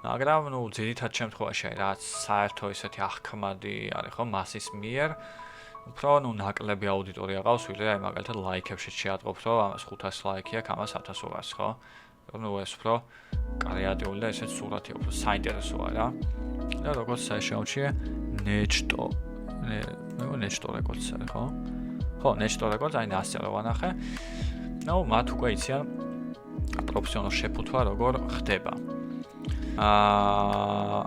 მაგრამ ძირითად შემთხვევაში აი რაც საერთო ისეთი აღქმადი არის ხო მასის მიერ უფრო ნაკლები აუდიტორია ყავს ვიდრე აი მაგალითად ლაიქებში შეატყობთ რომ ამას 500 ლაიქი აქვს ამას 1200 ხო ეს უფრო კრეატიული და ესეც სურათი უფრო საინტერესოა რა და როგორც შეუჩიე ნეჩტო ნეჩტო რეკორდს არის ხო ნეჩტო რეკორდს აი ასე რა ვანახე მათ უკვე იციან პროფესიონალ შეფუთვა როგორ ხდება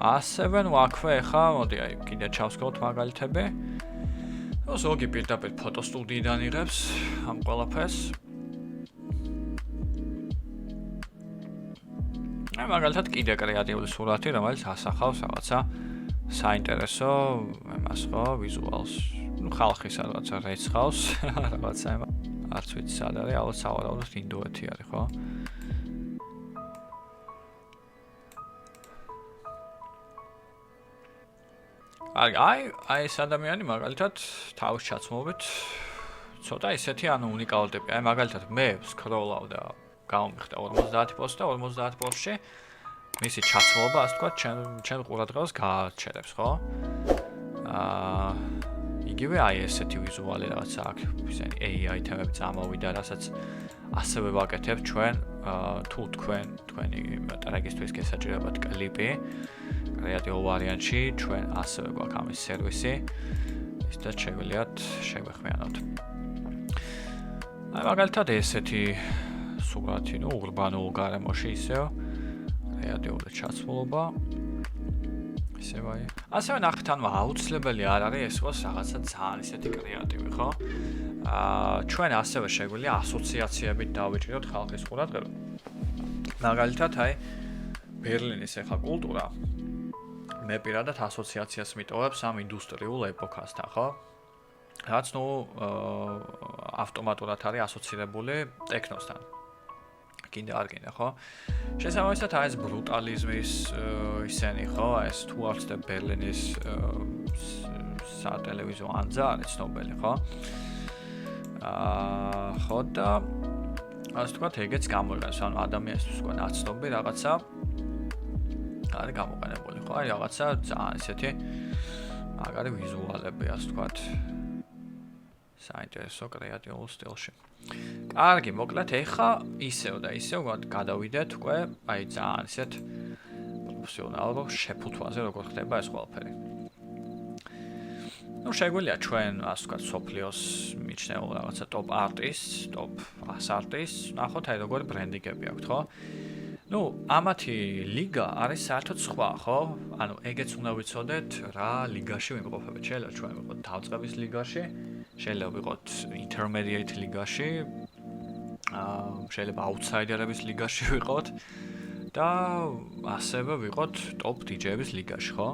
ასევე აქვე ხა მოდი აი კიდე ჩავსკოთ მაგალითები ზოგი პირდაპირ ფოტოსტუდიიდან იღებს ამ ყველაფერს. მაგალითად კიდე კრეატიული სურათი, რომელიც ასახავს რაღაცა საინტერესო იმას ხო, ვიზუალს. ხალხის რაღაცა რეცხავს, რაღაცა ема. არც ვიცი სად არის, ალბათ სავარაუდოდ ინდოეთი არის, ხო? აი ეს ადამიანი მაგალითად თავის ჩაცმობით ცოტა ისეთი უნიკალურები. აი მაგალითად მე სკროლავ და გამომიხდა 50 პოსტი და 50 პოსტში მისი ჩაცმულობა, ასე ვთქვათ, ჩემ ყურადღებას გააჩერებს, ხო? იგივე აი ესეთი ვიზუალი რაღაცა აქვს, ისინი AI თემები წამოვიდა, რასაც ასევე ვაკეთებ ჩვენ, თუ თქვენი ტრეკისთვის გესაჭიროებათ კლიპი, კრეატიულ ვარიანტში, ჩვენ ასევე გვაქვს ამის სერვისი, ისედაც შეგიძლიათ შევეხმიანოთ. აი მაგალითად ესეთი სურათი, ურბანულ გარემოში ისევ კრეატიული ჩაცმულობა. ასევე ნახეთ, აუცილებელი არ არის ეს იყოს რაღაცა ძალიან ისეთი კრეატივი, ხო? ჩვენ ასევე შეგვიძლია ასოციაციებით დავიჭიროთ ხალხის ყურადღება. მაგალითად, აი ბერლინის ეხა კულტურა მე პირადად ასოციაციას მიტოვებს ამ ინდუსტრიულ ეპოქასთან, ხო? რაც ავტომატურად არის ასოცირებული ტექნოსთან. კიდე არ გინდა, ხო? შესაბამისად, ეს ბრუტალიზმის ისენი, ხო? ეს თუ არ ვცდებ ბერლინის სატელევიზიო ანძა არის ცნობილი, ხო? ხო და ასე ვთქვათ, ეგეც გამოიყენებს, ანუ ადამიანისთვის უკვე ნაცნობი რაღაცა არის გამოყენებული, ხო? აი რაღაცა ძალიან ისეთი მაგარი ვიზუალები, ასე ვთქვათ, საინტერესო კრეატიულ სტილში. კარგი, მოკლედ ეხა ისევ და ისევ გადავიდეთ უკვე აი ძალიან ისეთ პროფესიონალურ შეფუთვაზე, როგორ ხდება ეს ყველაფერი. შეგვიძლია ჩვენ, ასე ვთქვათ, სოფლიოს მიჩნეულ რაღაცა ტოპ არტისტს, ტოპ 100 არტისტს, ნახოთ აი როგორი ბრენდინგები აქვთ, ხო? ამათი ლიგა არის საერთოდ სხვა, ხო? ანუ ეგეც უნდა ვიცოდეთ, რა ლიგაში ვიმყოფებით. შეიძლება ჩვენ ვიყოთ დავწყების ლიგაში, შეიძლება ვიყოთ intermediate ლიგაში, შეიძლება აუთსაიდერების ლიგაში ვიყოთ და ასევე ვიყოთ ტოპ DJ-ების ლიგაში, ხო?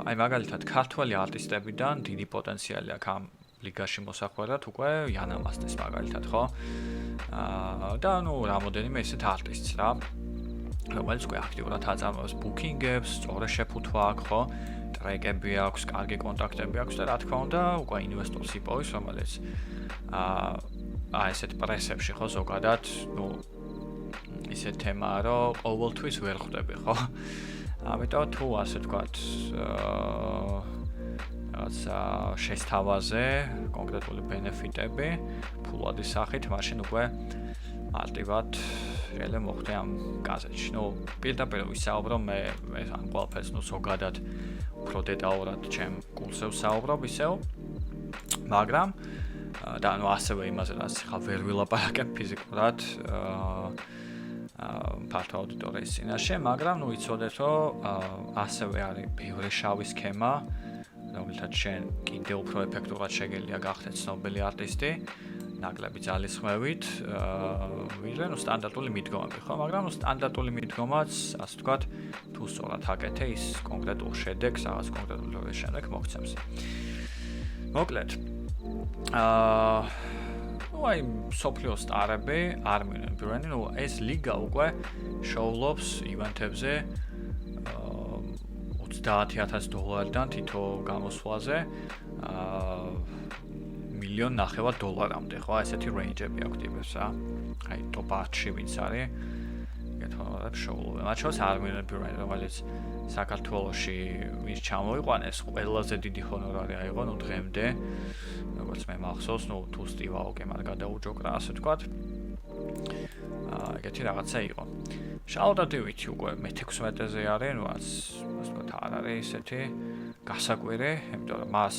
აი მაგალითად, ქართველი არტისტებიდან დიდი პოტენციალი აქვს ამ ლიგაში მოსახვედრად უკვე იანამასტეს მაგალითად, ხო? და რამოდენიმე ისეთ არტისტს რა, რომელიც უკვე აქტიურად აწარმოებს ბუკინგებს, სწორი შეფუთვა აქვს, ხო? ტრეკები აქვს, კარგი კონტაქტები აქვს და რა თქმა უნდა, უკვე ინვესტორს იპოვის, რომელიც ესეთ პრესებში, ხო, ზოგადად, ისეთ თემაა, რომ ყოველთვის ვერ ხვდები, ხო? ამიტომ თუ ასე ვთქვათ, რაღაცა შესთავაზე კონკრეტული ბენეფიტები, ფულადის სახით, მაშინ უკვე მარტივად შეიძლება მოხდე ამ გაზეთში. პირდაპირ ვისაუბრო მე ამ ყველაფერს, ზოგადად უფრო დეტალურად ჩემ კურსზე ვსაუბრობ ისევ, მაგრამ და ასევე იმაზე, რაც ხა ვერ ვილაპარაკებ ფიზიკურად ფართო აუდიტორიის წინაშე, მაგრამ იცოდეთ, რომ ასევე არის ბევრი შავი სქემა, რომელთაც შენ კიდევ უფრო ეფექტურად შეგიძლია გახდეთ ცნობილი არტისტი, ნაკლები ძალისხმევით, ვიდრე სტანდარტული მიდგომები, ხო? მაგრამ სტანდარტული მიდგომაც, ასე ვთქვათ, თუ სწორად აკეთე, ის კონკრეტულ შედეგს, რაღაც კონკრეტული დროის შემდეგ მოგცემს. მოკლედ, აი სოფლიო სტარები არ მივიდნენ, ეს ლიგა უკვე შოულობს ივენთებზე $30,000-დან თითო გამოსვლაზე $1,900,000-მდე, ხო, ესეთი რეინჯები აქვს ტიპებს რა. აი ტოპ 10-ში ვინც არის, გეთხოვებათ შოულობენ. მათ შორის არ მივიდნენ, რომელიც საქართველოში ვის ჩამოიყვანეს, ყველაზე დიდი ჰონორარი აიღო, დღემდე, როგორც მე მახსოვს, თუ სტივ აოკიმ არ გადაუჯოკრა, ასე ვთქვათ. ეგეთი რაღაცა იყო. შალოდადივით უკვე მე-16-ზე არის, ასე ვთქვათ, არ არის ესეთი გასაკვირი, იმიტომ რომ მას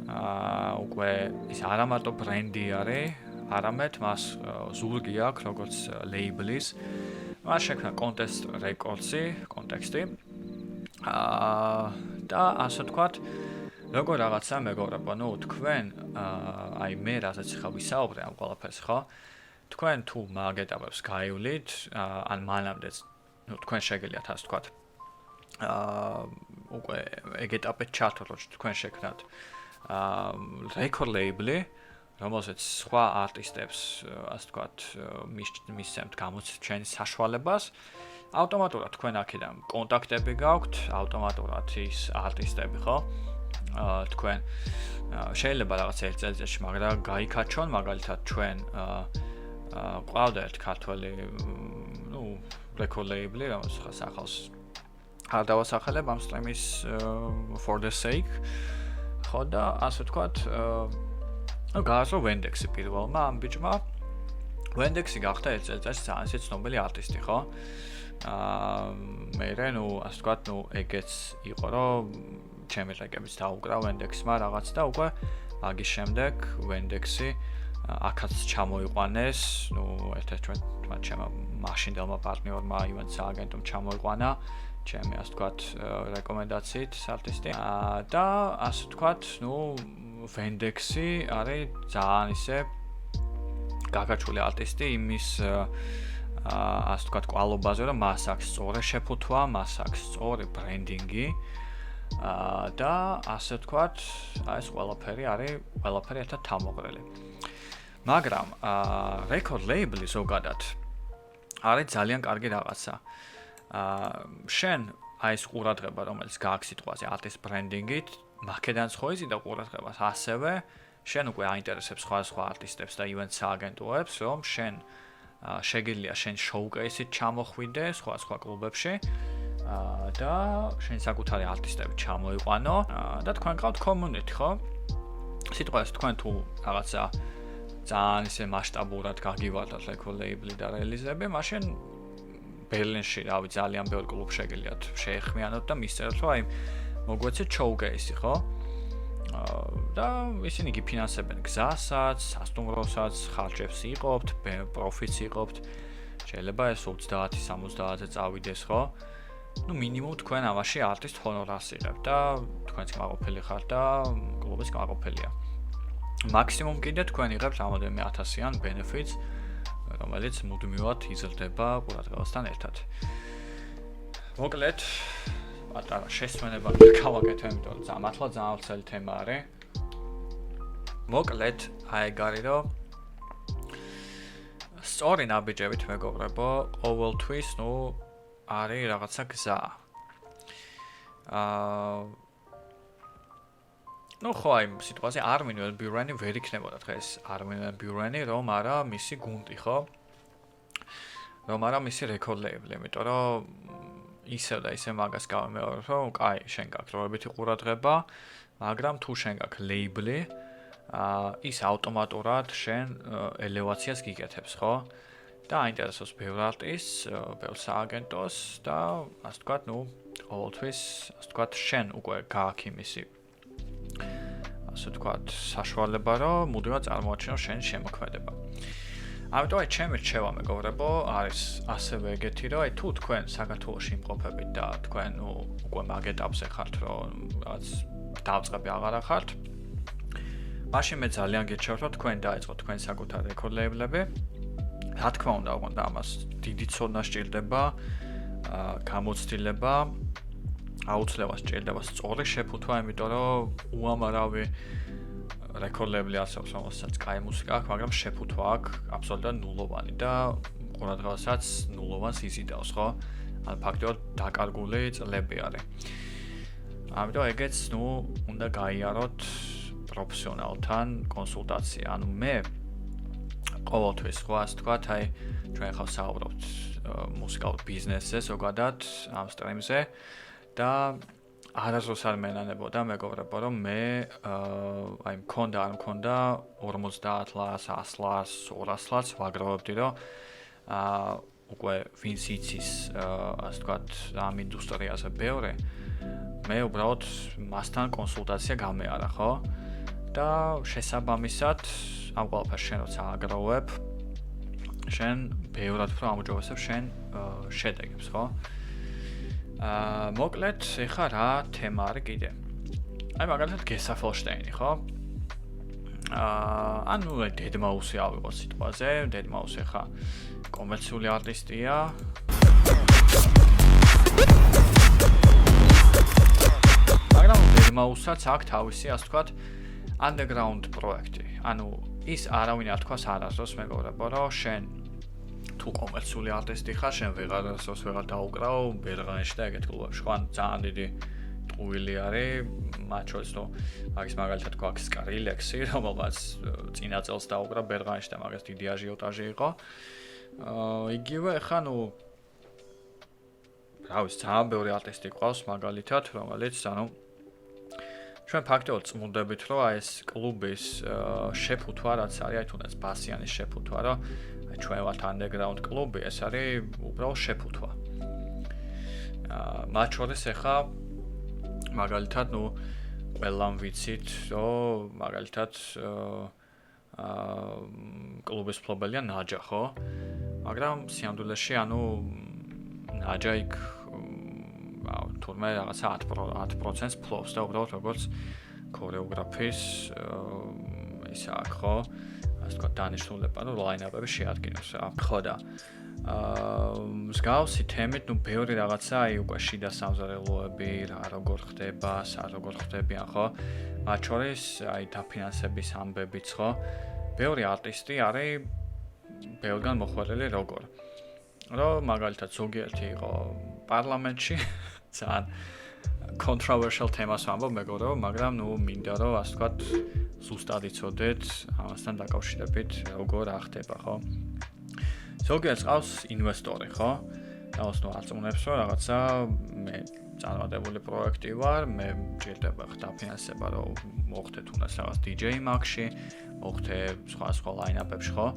უკვე ის არა მარტო ბრენდი არის, არამედ მას ზურგი აქვს, როგორც ლეიბლის. მას შექმნა Contest Records-ი, კონტექსტი. და ასე ვთქვათ, როგორ რაღაცა მეგობრებო, თქვენ აი მე რასაც ხა ვისაუბრე ამ ყველაფერს, ხო? თქვენ თუ მაგ ეტაპებს გაივლით, ან მანამდეც, თქვენ შეგიძლიათ ასე ვთქვათ. უკვე ეგ ეტაპი ჩართოთ, რომ თქვენ შექმნათ record label-ი, რომელზეც სხვა არტისტებს, ასე ვთქვათ, მისცემთ გამოცემის საშუალებას. ავტომატურად თქვენ აქედან კონტაქტები გაქვთ, ავტომატურად ის არტისტები, ხო? თქვენ შეიძლება რაღაც ერთ წელიწადში, მაგრამ გაიქაჩონ, მაგალითად ჩვენ ყავდა ერთ ქართველი, record label-ი, რომელსაც ახალს არ დავასახელებ ამ stream-ის for the sake. ხო და ასე ვთქვათ, გაასწრო Vendex-ი პირველმა ამ ბიჭმა. Vendex-ი გახდა ერთ წელიწადში ძალიან ცნობილი არტისტი, ხო? მე ასე ვთქვათ, ეგეც იყო, რომ ჩემი ტრეკებიც დაუკრა Vendex-მა რაღაც და უკვე მაგის შემდეგ Vendex-ი აქაც ჩამოიყვანეს, ერთ-ერთ ჩემმა მაშინდელმა პარტნიორმა ივან სააგენტომ ჩამოიყვანა ჩემი ასე ვთქვათ რეკომენდაციით არტისტი და ასე ვთქვათ, Vendex-ი არის ძალიან ისე გაგაჩული არტისტი იმის ასე ვთქვათ კვალობაზე, რომ მას აქვს სწორი შეფუთვა, მას აქვს სწორი ბრენდინგი და ასე ვთქვათ, ეს ყველაფერი ერთად თავმოყრილი. მაგრამ record label-ი ზოგადად არის ძალიან კარგი რაღაცა. შენ აი ეს ყურადღება, რომელიც გააქვს სიტყვაზე არტის ბრენდინგით, მაქედანაც ხო იზიდა ყურადღებას, ასევე შენ უკვე აინტერესებს სხვა არტისტებს და ივენთ სააგენტოებს, რომ შენ შეგიძლია შენ შოუკეისით ჩამოხვიდე სხვა კლუბებში და შენ საკუთარი არტისტები ჩამოიყვანო და თქვენ ყავთ community, ხო? სიტყვაზე თქვენ თუ რაღაცა ძალიან ისე მასშტაბურად გაგივარდათ record label-ი და რელიზები, მაშინ ბერლინში, რავი, ძალიან ბევრ კლუბს შეგიძლიათ შეეხმიანოთ და მისწეროთ, რომ აი მოგვეცეთ showcase-ი, ხო? და ისინი გიფინანსებენ გზასაც, სასტუმროსაც, ხარჯებს იყოფთ, პროფიტს იყოფთ. შეიძლება ეს 30-70-ზე წავიდეს, ხო? მინიმუმ თქვენ ამაში არტისტ ჰონორარს იღებთ და თქვენც გაყოფილი ხართ და კლუბიც გაყოფილია. მაქსიმუმ კიდე თქვენ იღებთ რამოდენიმე 1000-იან benefits, რომელიც მუდმივად იზრდება ყურადღებასთან ერთად. მოკლედ, პატარა შესვენება გავაკეთე, იმიტომ რომ მართლა ძალიან ვრცელი თემა არის. მოკლედ, აი ეგ არის, რომ სწორი ნაბიჯებით მეგობრებო, ყოველთვის, არის რაღაცა გზა. ხო, აი სიტყვაზე Armin van Buuren ვერ იქნებოდა დღეს Armin van Buuren, რომ არა მისი გუნდი, ხო? რომ არა მისი record label, იმიტომ რომ ისევ და ისევ მაგას გავიმეორებ, რომ კაი, შენ გაქვს დროებითი ყურადღება, მაგრამ თუ შენ გაქვს label-ი, ის ავტომატურად შენ ელევაციას გიკეთებს, ხო? და აინტერესებს ბევრ არტისტს, ბევრ სააგენტოს და ასე ვთქვათ, ყოველთვის, ასე ვთქვათ, შენ უკვე გააქვს იმისი ასე ვთქვათ, საშუალება, რომ მუდმივად წარმოაჩინო შენ შემოქმედება. ამიტომ აი ჩემი რჩევა მეგობრებო, არის ასევე ეგეთი, რომ აი თუ თქვენ საქართველოში იმყოფებით და თქვენ უკვე მაგ ეტაპზე ხართ, რომ რაღაც დავწყები აღარ ახართ, მაშინ მე ძალიან გირჩევთ, რომ თქვენ დაიწყოთ თქვენ საკუთარი record label-ები. რა თქმა უნდა, ოღონდ ამას დიდი ცოდნა სჭირდება, გამოცდილება, აუცილებლად სჭირდება სწორი შეფუთვა, იმიტომ რომ უამრავი record label-ი არსებობს, რომელსაც კაი მუსიკა აქვს, მაგრამ შეფუთვა აქვს აბსოლუტურად ნულოვანი და ყურადღებასაც ნულოვანს იზიდავს, ხო? ან ფაქტობრივად დაკარგული წლები არის. ამიტომ ეგეც, უნდა გაიაროთ პროფესიონალთან კონსულტაცია. ანუ მე ყოველთვის ხო ასე ვთქვათ, აი ჩვენ ხავ საუბრობთ მუსიკალურ ბიზნესზე ზოგადად ამ სტრიმზე და არასდროს არ მენანებოდა მეგობრებო, რომ მე აი მქონდა არ მქონდა 50 ლარს, 100 ლარს, 200 ლარს ვაგროვებდი, რომ უკვე ვინც იცის ასე ვთქვათ ამ ინდუსტრიაზე ბევრი, მე უბრალოდ მასთან კონსულტაცია გამეარა, ხო? და შესაბამისად ამ ყველაფერს შენ როცა აგროვებ, შენ ბევრად უფრო ამოჯობესებ შენ შედეგებს, ხო? მოკლედ, ეხლა რა თემა არის კიდე? აი მაგალითად გესაფელშტეინი, ხო? ანუ დედმაუსი ავიღოთ სიტყვაზე, დედმაუსი ხა კომერციული არტისტია. მაგრამ დედმაუსაც აქვს თავისი, ასე ვთქვათ, underground პროექტი. ანუ ის არავინ არ თქვას არასდროს მეგობრებო, რომ შენ თუ კომერციული არტისტი ხარ, შენ ვეღარასდროს ვეღარ დაუკრავ ბერღანში და ეგეთ კლუბებში. ხო, ან ძალიან დიდი ტყუილი არის, მათ შორის რომ მაგის მაგალითად გვაქვს სკრილექსი, რომელმაც წინა წელს დაუკრა ბერღანში და მაგას დიდი აჟიოტაჟი იყო. იგივე ხა ნუ რა ვიცი, ძალიან ბევრი არტისტი ყავს მაგალითად, რომელიც ანუ ჩვენ ფაქტობრივად წმუნდებით, რომ აი ეს კლუბის შეფუთვა რაც არის, აი თუნდაც ბასიანის შეფუთვა, რომ აი ჩვენ ვართ underground კლუბი, ეს არის უბრალოდ შეფუთვა. მათ შორის ახლა მაგალითად, ნუ ყველამ ვიცით, რომ მაგალითად კლუბის ფლობელია ნაჯა, ხო? მაგრამ სიამდვილეში, ანუ ნაჯა იქ თურმე რაღაცა 10%-ს ფლობს და უბრალოდ როგორც ქორეოგრაფის ისა აქვს, ხო? ასე ვთქვათ, დანიშნულება, რომ ლაინაპები შეადგინოს, რა. ხო და მსგავსი თემით, ნუ ბევრი რაღაცა, აი უკვე შიდა სამზარეულოები, რა როგორ ხდება, როგორ ხდებიან, ხო? მათ შორის, აი დაფინანსების ამბებიც, ხო? ბევრი არტისტი არის ბევრგან მოხვალილი როგორ. რომ მაგალითად ზოგიერთი იყო პარლამენტში, ძალიან controversial თემას ვამბობ მეგობრებო, მაგრამ ნუ მინდა რომ ასე ვთქვათ, ზუსტად იცოდეთ ამასთან დაკავშირებით როგორ ახდება, ხო? ზოგიერთს ყავს ინვესტორი, ხო? და ნუ აწმუნებს რომ რაღაცა მე წარმატებული პროექტი ვარ, მე მჭირდება დაფინანსება, რომ მოხდე თუნდაც რაღაც DJ მაგში, მოხდე სხვა ლაინაპებში, ხო?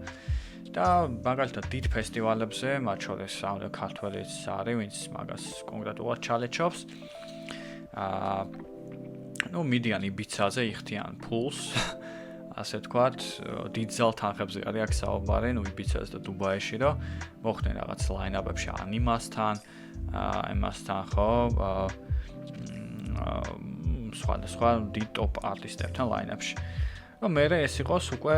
და მაგალითად დიდ ფესტივალებზე, მათ შორის რამდენი ქართველიც არის, ვინც მაგას კონკრეტულად ჩალეჩობს. ნუ მიდიან იბიცაზე, იხდიან ფულს, ასე ვთქვათ, დიდ ზალ თანხებზე არის აქ საუბარი, ნუ იბიცაზე და დუბაიში, რომ მოხდნენ რაღაც ლაინაპებში ანიმასთან, ემასთან, ხო? სხვა დიდ ტოპ არტისტებთან ლაინაპში. რომ მე ეს იყოს უკვე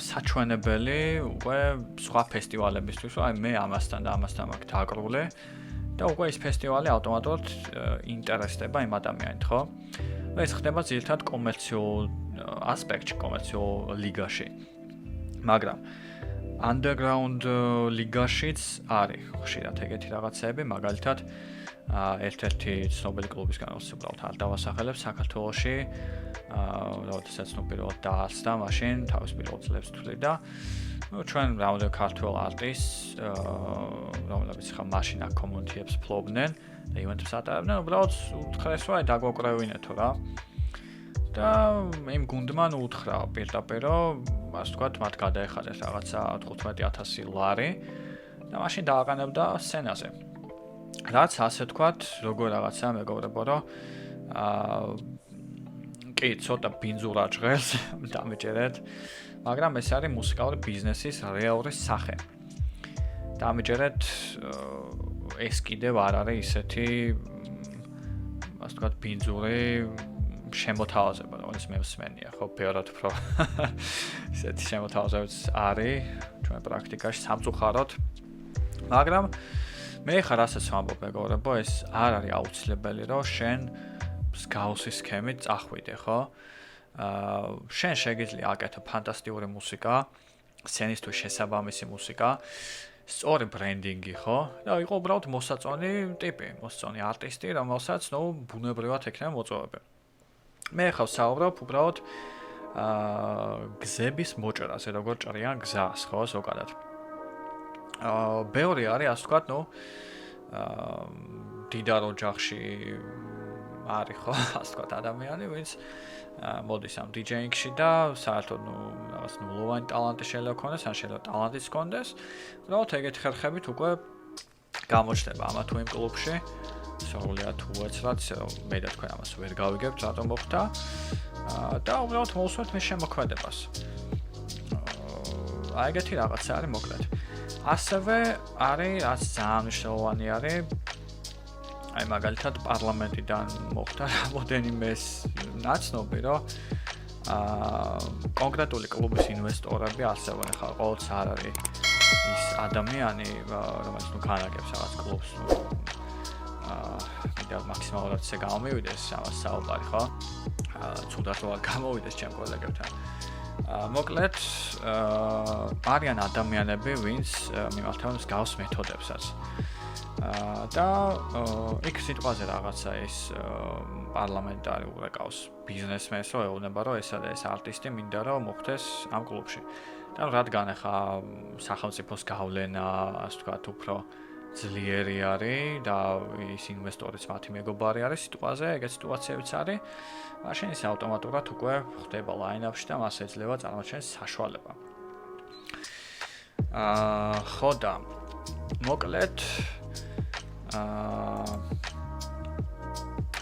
საჩვენებელი უკვე სხვა ფესტივალებისთვის, რომ აი მე ამასთან და ამასთან მაქვს დაკრული და უკვე ეს ფესტივალი ავტომატურად ინტერესდება იმ ადამიანით, ხო? და ეს ხდება ძირითადად კომერციულ ასპექტში, კომერციულ ლიგაში. მაგრამ underground ლიგაშიც არის ხშირად ეგეთი რაღაცები, მაგალითად ერთ-ერთი ცნობილი კლუბისგან უბრალოდ არ დავასახელებ საქართველოში, როდესაც ნუ პირველად დაარსდა, მაშინ თავის პირველ წლებს თვლიდა. ჩვენ რამდენი ქართველ არტისტს, რომლებიც ხა მაშინ აქ კომუნიკაციებს ფლობდნენ და ივენტებს ატარებდნენ, უბრალოდ უთხრეს, რომ აი დაგვაკრავინეთო რა. და იმ გუნდმა ნუ უთხრა პირდაპირ, რომ ასე ვთქვათ, მათ გადაეხადეს რაღაცა 15,000 ლარი და მაშინ დააყენებდა სცენაზე. რაც ასე ვთქვათ, როგორ რაღაცა მეგობრებო, რომ კი, ცოტა ბინძურა ჟღერს, დამეჭერეთ, მაგრამ ეს არის მუსიკალური ბიზნესის რეალური სახე. დამეჭერეთ, ეს კიდევ არ არის ისეთი, ასე ვთქვათ, ბინძური შემოთავაზება, რომელიც მე მსმენია, ხო, ბევრად უფრო ისეთი შემოთავაზებაც არის ჩვენ პრაქტიკაში სამწუხაროდ. მაგრამ მე ხარ რასაც ვამბობ მეგობრებო, ეს არ არის აუცილებელი, რომ შენ მსგავსი სქემით წახვიდე, ხო? შენ შეგიძლია აკეთო ფანტასტიკური მუსიკა, სცენისთვის შესაბამისი მუსიკა, სწორი ბრენდინგი, ხო? და იყო უბრალოდ მოსაწონი ტიპი, მოსაწონი არტისტი, რომელსაც ნუ ბუნებრივად ექნება მოწვევები. მე ხავ საუბრობ უბრალოდ გზების მოჭრაზე, როგორ ჭრიან გზას, ხო, ზოგადად. ბევრი არის, ასე ვთქვათ, ნუ დიდარ ოჯახში არის, ხო, ასე ვთქვათ, ადამიანი, ვინც მოდის ამ DJ-ში და საერთოდ ნუ რაღაც ნულოვანი ტალანტი შეიძლება ქონდეს, ან შეიძლება ტალანტიც ქონდეს. უბრალოდ ეგეთი ხერხებით უკვე გამოჩნდება ამა თუ იმ კლუბში. სრულიად უეცრად, მე და თქვენ ამას ვერ გავიგებთ, რატომ მოხდა. და უბრალოდ მოусვათ მის შემოქმედებას. აი ეგეთი რაღაცა არის მოკლედ. ასევე არის, რაც ძალიან მნიშვნელოვანი არის, აი მაგალითად პარლამენტიდან მოხდა რამოდენიმე ნაცნობი, რომ კონკრეტული კლუბის ინვესტორები არსებობენ, ხა ყოველთვის არ არის ის ადამიანი, რომელიც განაგებს რაღაც კლუბს, და მაქსიმალურად ესე გამომივიდეს ამას საუბარი, ხო? ცუდად რო გამოვიდეს ჩემ კოლეგებთან. მოკლედ, არიან ადამიანები, ვინც მიმართავენ მსგავს მეთოდებსაც. და იქ სიტყვაზე რაღაცა ის პარლამენტარი ურეკავს ბიზნესმენს, რომ ეუბნება, რომ ეს არტისტი მინდა რომ მოხდეს ამ კლუბში. და რადგან ახლა სახელმწიფოს გავლენა, ასე ვთქვათ, უფრო ძლიერი არის და ის ინვესტორიც მათი მეგობარი არის სიტყვაზე, ეგეთ სიტუაციებიც არის. მაშინ ის ავტომატურად უკვე ხდება ლაინაპში და მას ეძლევა წარმოჩენის საშუალება. ხო და მოკლედ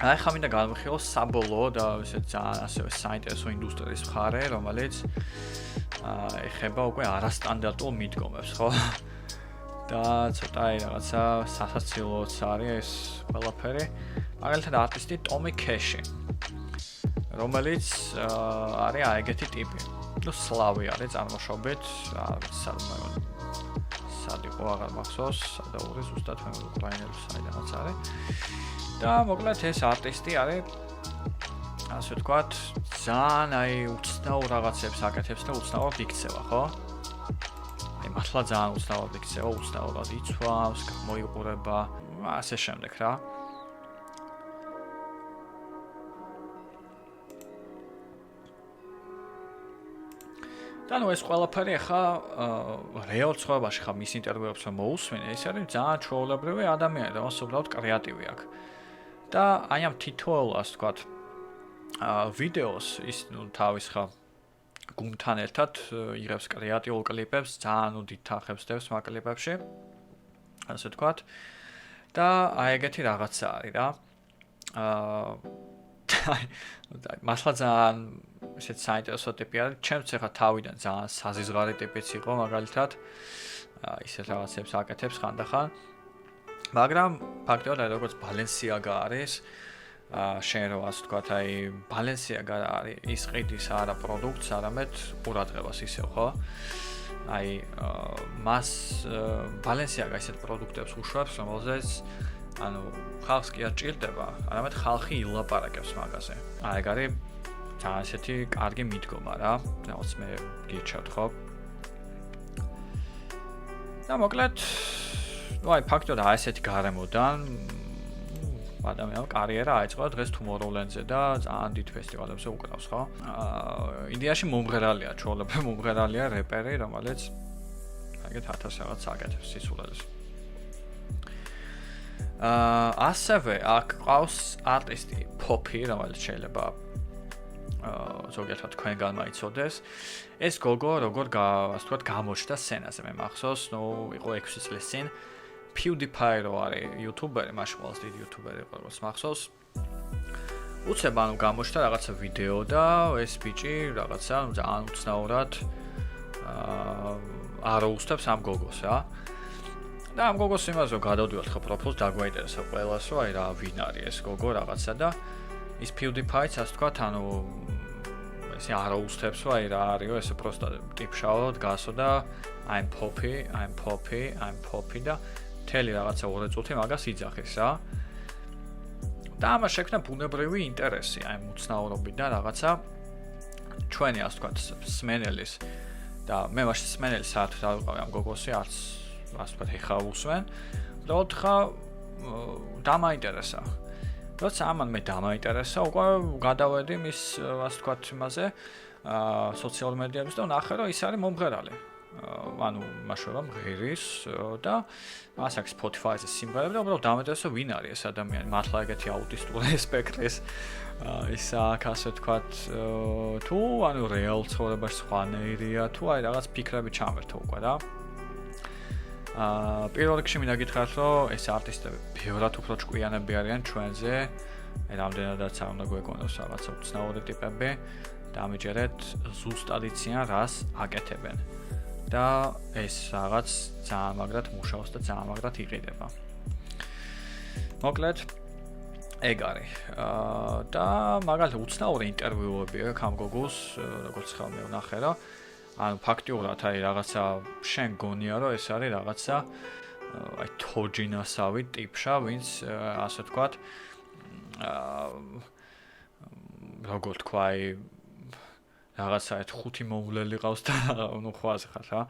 აი ხა მინდა გავხილო საბოლოო და ესე ძალიან ასევე საინტერესო ინდუსტრიის მხარე, რომელიც ეხება უკვე არასტანდარტულ მიდგომებს, ხო? და ცოტა აი რაღაცა სასაცილოც არის ეს ყველაფერი. მაგალითად არტისტი ტომი ქეში, რომელიც არის ეგეთი ტიპი. ნუ სლავი არის წარმოშობით, სად იყო აღარ მახსოვს, სადაური ზუსტად მე უკრაინელი საიდანაც არის. და მოკლედ ეს არტისტი არის ასე ვთქვათ, ძალიან აი უცნაურ რაღაცებს აკეთებს და უცნაურად იქცევა, ხო? მართლა ძალიან უცნაურად იქცევა, უცნაურად იცვავს, გამოიყურება, ასე შემდეგ რა. და ნუ ეს ყველაფერი ახლა რეალ ცხოვრებაში ხა მის ინტერვიუებს რომ მოусმინე, ეს არის ძალიან ჩვეულებრივი ადამიანი, რომელსაც უბრალოდ კრეატივი აქვს. და აი ამ თითოეულ, ასე ვთქვათ, ვიდეოს ის ნუ თავის ხა გუნდთან ერთად იღებს კრეატიულ კლიპებს, ძალიან დიდ თანხებს დევს მაგ კლიპებში. ასე ვთქვათ. და აი ეგეთი რაღაცა არის რა. მართლა ძალიან ისეთ საინტერესო ტიპი არის. ჩემც ახლა თავიდან ძალიან საზიზღარი ტიპიც იყო მაგალითად. ისეთ რაღაცებს აკეთებს ხანდახან. მაგრამ ფაქტობრივად აი როგორც ბალენსიაგა არის, შენ რო ასე ვთქვათ, აი ბალენსიაგა არის ის ყიდის არა პროდუქტს, არამედ ყურადღებას ისევ, ხო? აი მას ბალენსიაგა ისეთ პროდუქტებს უშვებს, რომელზეც ანუ ხალხს კი არ ჭირდება, არამედ ხალხი ილაპარაკებს მაგაზე. აი ეგ არის ძალიან ისეთი კარგი მიდგომა რა, რაღაც მე გირჩევთ, ხო? და მოკლედ, აი ფაქტობრივად აი ესეთი გარემოდან ადამიანმა კარიერა აიწყო დღეს Tomorrowland-ზე და ძალიან დიდ ფესტივალებზე უკრავს, ხო? იდეაში მომღერალია, ჩვეულებრივ მომღერალია რეპერი, რომელიც ეგეთ 1000 რაღაც აკეთებს სიცოცხლეს. ასევე აქ ყავს არტისტი Poppy, რომელიც შეიძლება ზოგადად თქვენგან მაიცოდეს. ეს გოგო როგორ ასე ვთქვათ გამოჩნდა სცენაზე, მე მახსოვს, ნუ იყო 6 წლის წინ. PewDiePie რო არის იუთუბერი, მაშინ ყველაზე დიდი იუთუბერი იყო, როგორც მახსოვს. უცებ ანუ გამოჩნდა რაღაცა ვიდეო და ეს ბიჭი რაღაცა ძალიან უცნაურად არაუსტებს ამ გოგოს რა. და ამ გოგოს იმაზე გადავდივართ ხო პროფილს დაგვაინტერესა ყველას, რომ აი რა ვინ არის ეს გოგო რაღაცა და ის PewDiePie-ც ასე ვთქვათ, ანუ ესე არაუსტებს, რომ აი რა არისო, ესე პროსტა ტიპშავად გასო და I'm Poppy და თელი რაღაცა 2 წუთი მაგას იძახის რა. და ამას შექმნა ბუნებრივი ინტერესი აი მუცნაურობიდან რაღაცა ჩვენი ასე ვთქვათ სმენელის და მე მაშინ სმენელი საერთოდ არ ვიყავი ამ გოგოსი არც ასე ვთქვათ ეხა უსმენ. უბრალოდ ხა დამაინტერესა. როცა ამან მე დამაინტერესა, უკვე გადავედი მის ასე ვთქვათ იმაზე სოციალურ მედიებზე და ნახე რომ ის არის მომღერალი. ანუ მაშინ მღერის და მას აქვს Spotify-ზე სიმღერები და უბრალოდ დამაინტერესა ვინ არის ეს ადამიანი. მართლა ეგეთი აუტისტური სპექტრის ის აქ ასე ვთქვათ თუ ანუ რეალ ცხოვრებაში სხვანაირია თუ აი რაღაც ფიქრები ჩამერთო უკვე რა. პირველ რიგში მინდა გითხრათ რომ ეს არტისტები ბევრად უფრო ჭკვიანები არიან ჩვენზე. რამდენადაც არ უნდა გვეკონოს რაღაცა უცნაური ტიპები და ამიჯერეთ ზუსტად იციან რას აკეთებენ. და ეს რაღაც ძალიან მაგრად მუშაობს და ძალიან მაგრად იყიდება. მოკლედ ეგ არის. და მაგალითად უცნაური ინტერვიუები აქვს ამ გოგოს, როგორც ხომ მე ვნახე რა. ანუ ფაქტიურად აი რაღაცა შენ გონია რომ ეს არის რაღაცა აი თოჯინასავი ტიპშა, ვინც ასე ვთქვათ როგორ თქვა აი რაღაცა ერთ ხუთი მოვლელი ყავს და ნუ ხვაზე ხარ რა.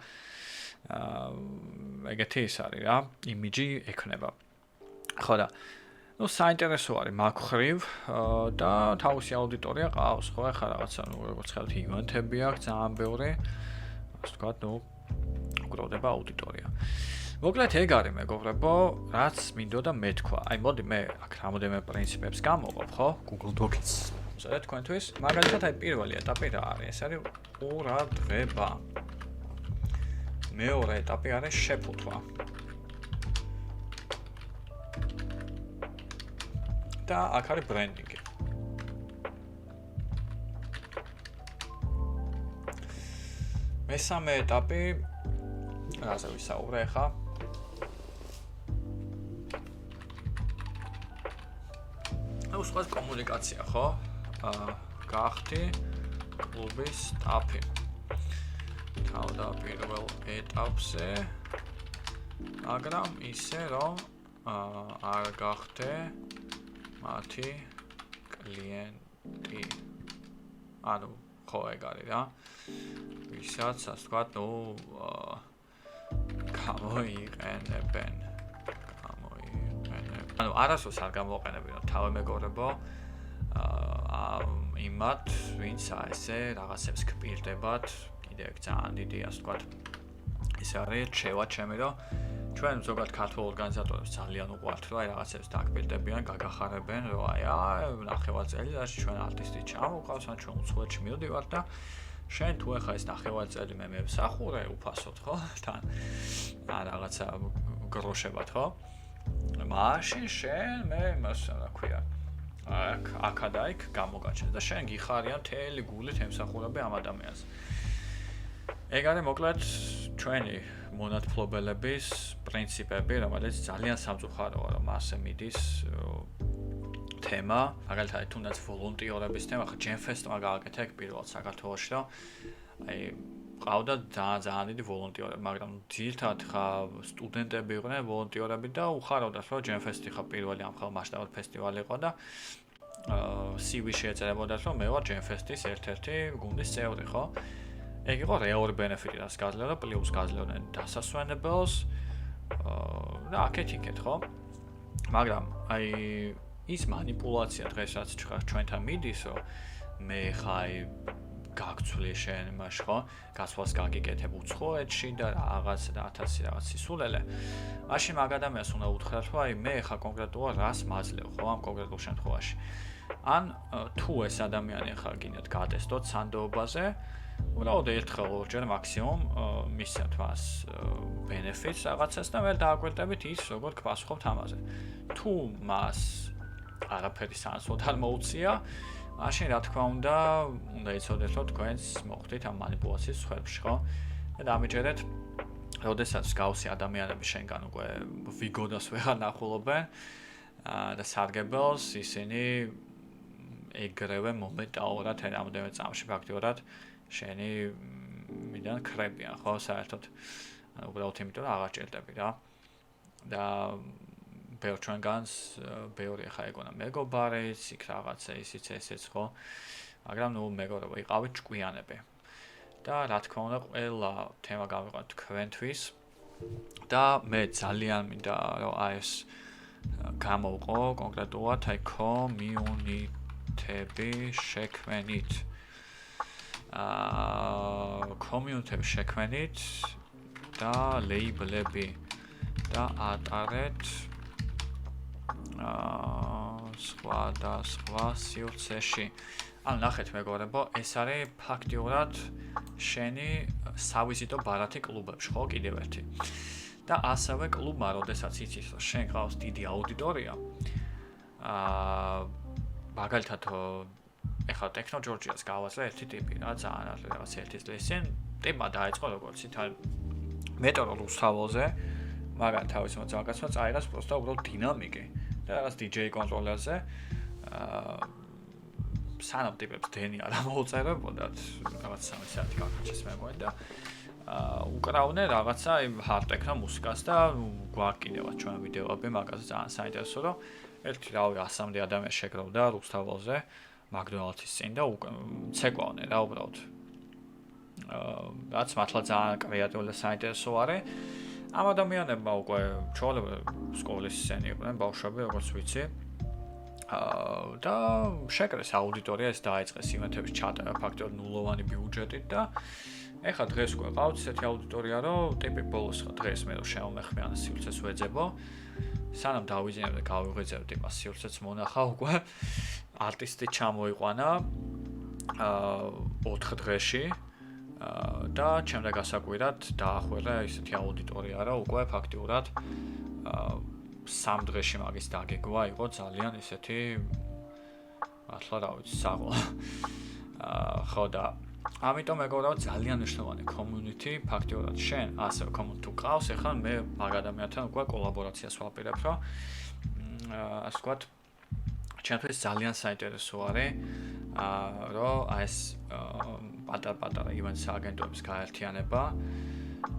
ეგეთი ის არის რა, იმიჯი ექნება. ხო და ну საინტერესო არის მაგ ხრივ და თავისი აუდიტორია ყავს, ხო ახლა რაღაცა ნუ როგორც ხედავთ ივენთები აქვს ძალიან ბევრი. ასე ვთქვათ, ნუ გროვდება აუდიტორია. მოკლედ ეგ არის მეგობრებო, რაც მინდოდა მეთქვა. აი მოდი მე აქ რამოდენიმე პრინციპებს გამოვყავ, ხო? Google Docs-ზე თქვენთვის. მაგალითად აი პირველი ეტაპი რა არის? ეს არის ყურადღება. მეორე ეტაპი არის შეფუთვა. და აქ არის ბრენდინგი. მესამე ეტაპი რაზე ვისაუბრე ახლა? აუ სხვა კომუნიკაცია, ხო? გახდი კლუბის სტაფი. თავდაპირველ ეტაპზე, მაგრამ ისე რომ არ გახდე მათი კლიენტი. ანუ ხო ეგ არის რა. ვისაც ასე ვთქვათ, ნუ გამოიყენებენ. ანუ არასდროს არ გამოიყენებინო თავი მეგობრებო. იმათ, ვინც ესე რაღაცებს გპირდებათ, კიდე ეგ ძალიან დიდი ასე ვთქვათ. ის არის რჩევა ჩემი, რომ ჩვენ ზოგადად ქართულ ორგანიზატორებს ძალიან უყვართ, რომ აი რაღაცებს დაგპირდებიან, გაგახარებენ, რომ აი ნახევარწელიწადში ჩვენ არტისტი ჩამოყავს, ან ჩვენ უცხოეთში მივდივართ და შენ თუ ახლა ეს ნახევარწელი მე ვსახურე უფასოდ, ხო? თან ან რაღაცა გროშებად, ხო? მაშინ შენ მე იმას რა ქვია აქ გამოგაჩენ და შენ გიხარიან მთელი გულით ემსახურები ამ ადამიანს. ეგ არის მოკლედ ჩვენი მონათფლობელების პრინციპები, რომელიც ძალიან სამწუხაროა, რომ ასე მიდის თემა, მაგალითად თუნდაც ვოლონტიორების თემა, ხა ჯენფესტმა გააკეთა პირველად საქართველოში, რომ აი ყავდა ძალიან დიდი ვოლონტიორები, მაგრამ ძირითადად ხა სტუდენტები იყვნენ ვოლონტიორები და უხარავდათ, რომ ჯენფესტი ხა პირველი ამ ხალხმასშტაბური ფესტივალი იყო და CV-ში ეწერებოდათ, რომ მე ვარ ჯენფესტის ერთ-ერთი გუნდის წევრი, ხო? ეგ იყო რეალური ბენეფიტი, რაც გაძლევდა, პლუს გაძლევდნენ დასასვენებელს და აქეთ-იქეთ, ხო? მაგრამ აი ის манипуляция დღეს რაც ჩვენთან მიდის, რომ მე ხა აი გაგცვლი შენ იმაში, ხო? გასვლას გაგიკეთებ უცხოეთში და რაღაც და 1000 რაღაც სისულელე. მაშინ მაგ ადამიანს უნდა უთხრათ, რომ აი მე ხა კონკრეტულად რას მაძლევ, ხო, ამ კონკრეტულ შემთხვევაში. ან თუ ეს ადამიანი ხა გინდათ გაატესტოთ სანდოობაზე, უბრალოდ ერთხელ ორჯერ მაქსიმუმ მისცემთ მას ბენეფიტს რაღაცას და მე დააკვირდებით ის როგორ გპასუხობთ ამაზე. თუ მას არაფერი სანაცვლოდ არ მოუწია, მაშინ რა თქმა უნდა იცოდეთ რომ თქვენს მოხდით ამ манипуляციის ხერხში, ხო? და დამიჯერეთ, როდესაც გავსი ადამიანები შენგან უკვე ვიგოდას ვეღარ ნახულობენ და სარგებელს ისინი ეგრევე მომეტაურად რამდენიმე წამში ფაქტიურად შენი მიდან ქრებიან, ხო, საერთოდ. ანუ უბრალოდ იმიტომ რომ აღარ ჭირდები რა. და ბევრ ჩვენგანს ბევრი ხა ეგონა მეგობარიც, იქ რაღაცა ისიც ესეც, ხო? მაგრამ ნუ მეგობრებო, იყავით ჭკვიანები. და რა თქმა უნდა, ყველა თემა გავიყვანთ თქვენთვის. და მე ძალიან მინდა რომ აი ეს გამოვყო კონკრეტულად აი კომიუნიტები შექმენით. კომიუნიტები შექმენით და ლეიბლები და ატარეთ სხვა სივრცეში. ანუ ნახეთ მეგობრებო, ეს არის ფაქტიურად შენი სავიზიტო ბარათი კლუბებში, ხო, კიდევ ერთი. და ასევე კლუბმა, როდესაც იცის, რომ შენ გყავს დიდი აუდიტორია, მაგალითად ეხლა ტექნო ჯორჯიას გავაძლე ერთი ტიპი რა, ძალიან არის რაღაც ერთი წლის წინ ტიპმა დაიწყო როგორც ითარ მეტრო რუსთაველზე, მაგრამ თავის მოძალკაცმა წაიღეს პროსტა უბრალოდ დინამიკი. და რაღაც DJ კონტროლერზე სანამ ტიპებს დენი არ მოუწერებოდათ რაღაც 3 საათი გაგაჩეს მე მგონი და უკრავდნენ რაღაცა hard techno მუსიკას და გვაკიდევათ ჩვენ ვიდეოები მაგაზე ძალიან საინტერესო რომ ერთი რავი 100-მდე ადამიანი შეკროვდა რუსთაველზე McDonald's-ის წინ და ცეკვავდნენ რა უბრალოდ რაც მართლა ძალიან კრეატიული და საინტერესო არის ამ ადამიანებმა უკვე ჩაოლებდნენ სკოლის სცენი იყვნენ ბავშვები როგორც ვიცი და შეკრეს აუდიტორია ეს დაიწყეს ივენთების ჩატარება ფაქტობრივად ნულოვანი ბიუჯეტით და ეხლა დღეს უკვე ყავთ ისეთი აუდიტორია რომ ტიპი ბოლოს დღეს მე რომ შემომეხმიანა სივრცეს ვეძებო სანამ დავიძინებ და გავიღვიძებ ტიპას სივრცეც მონახა უკვე არტისტი ჩამოიყვანა 4 დღეში და ჩემდა გასაკვირად დაახველა ისეთი აუდიტორია რომ უკვე ფაქტიურად 3 დღეში მაგის დაგეგვა იყო ძალიან ისეთი მართლა რა ვიცი საღო ხო და ამიტომ მეგობრებო ძალიან მნიშვნელოვანი community ფაქტიურად შენ ასე community ყავს ეხლა მე მაგ ადამიანთან უკვე კოლაბორაციას ვაპირებ რომ ასე ვთქვათ ჩემთვის ძალიან საინტერესო არის რომ ეს პატარ-პატარა events აგენტოების გაერთიანება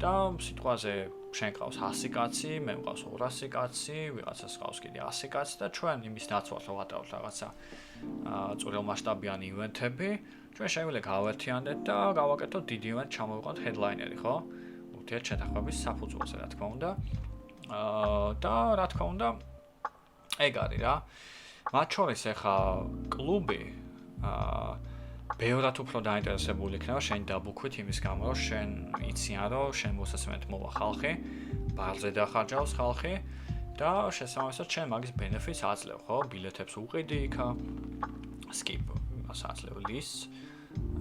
და სიტყვაზე შენ ყავს 100 კაცი, მე მყავს 200 კაცი, ვიღაცას ყავს კიდე 100 კაცი და ჩვენ იმის ნაცვლად რომ ვატარებთ რაღაცა წვრილმასშტაბიანი ივენთები, ჩვენ შეგვიძლია გავერთიანდეთ და გავაკეთოთ დიდი ივენთ, ჩამოვიყვანოთ headline-ერი, ხო? ურთიერთშეთანხმების საფუძველზე, რა თქმა უნდა. და რა თქმა უნდა, ეგ არის რა. მათ შორის ახლა კლუბი ბევრად უფრო დაინტერესებული იქნება შენ დაბუქვით იმის გამო რომ შენ იციან რომ შენ მოსასმენად მოვა ხალხი, ბარზე დახარჯავს ხალხი და შესაბამისად შენ მაგის ბენეფიტს აძლევ, ხო? ბილეთებს უყიდი იქა, skip ასაცლევ ლის,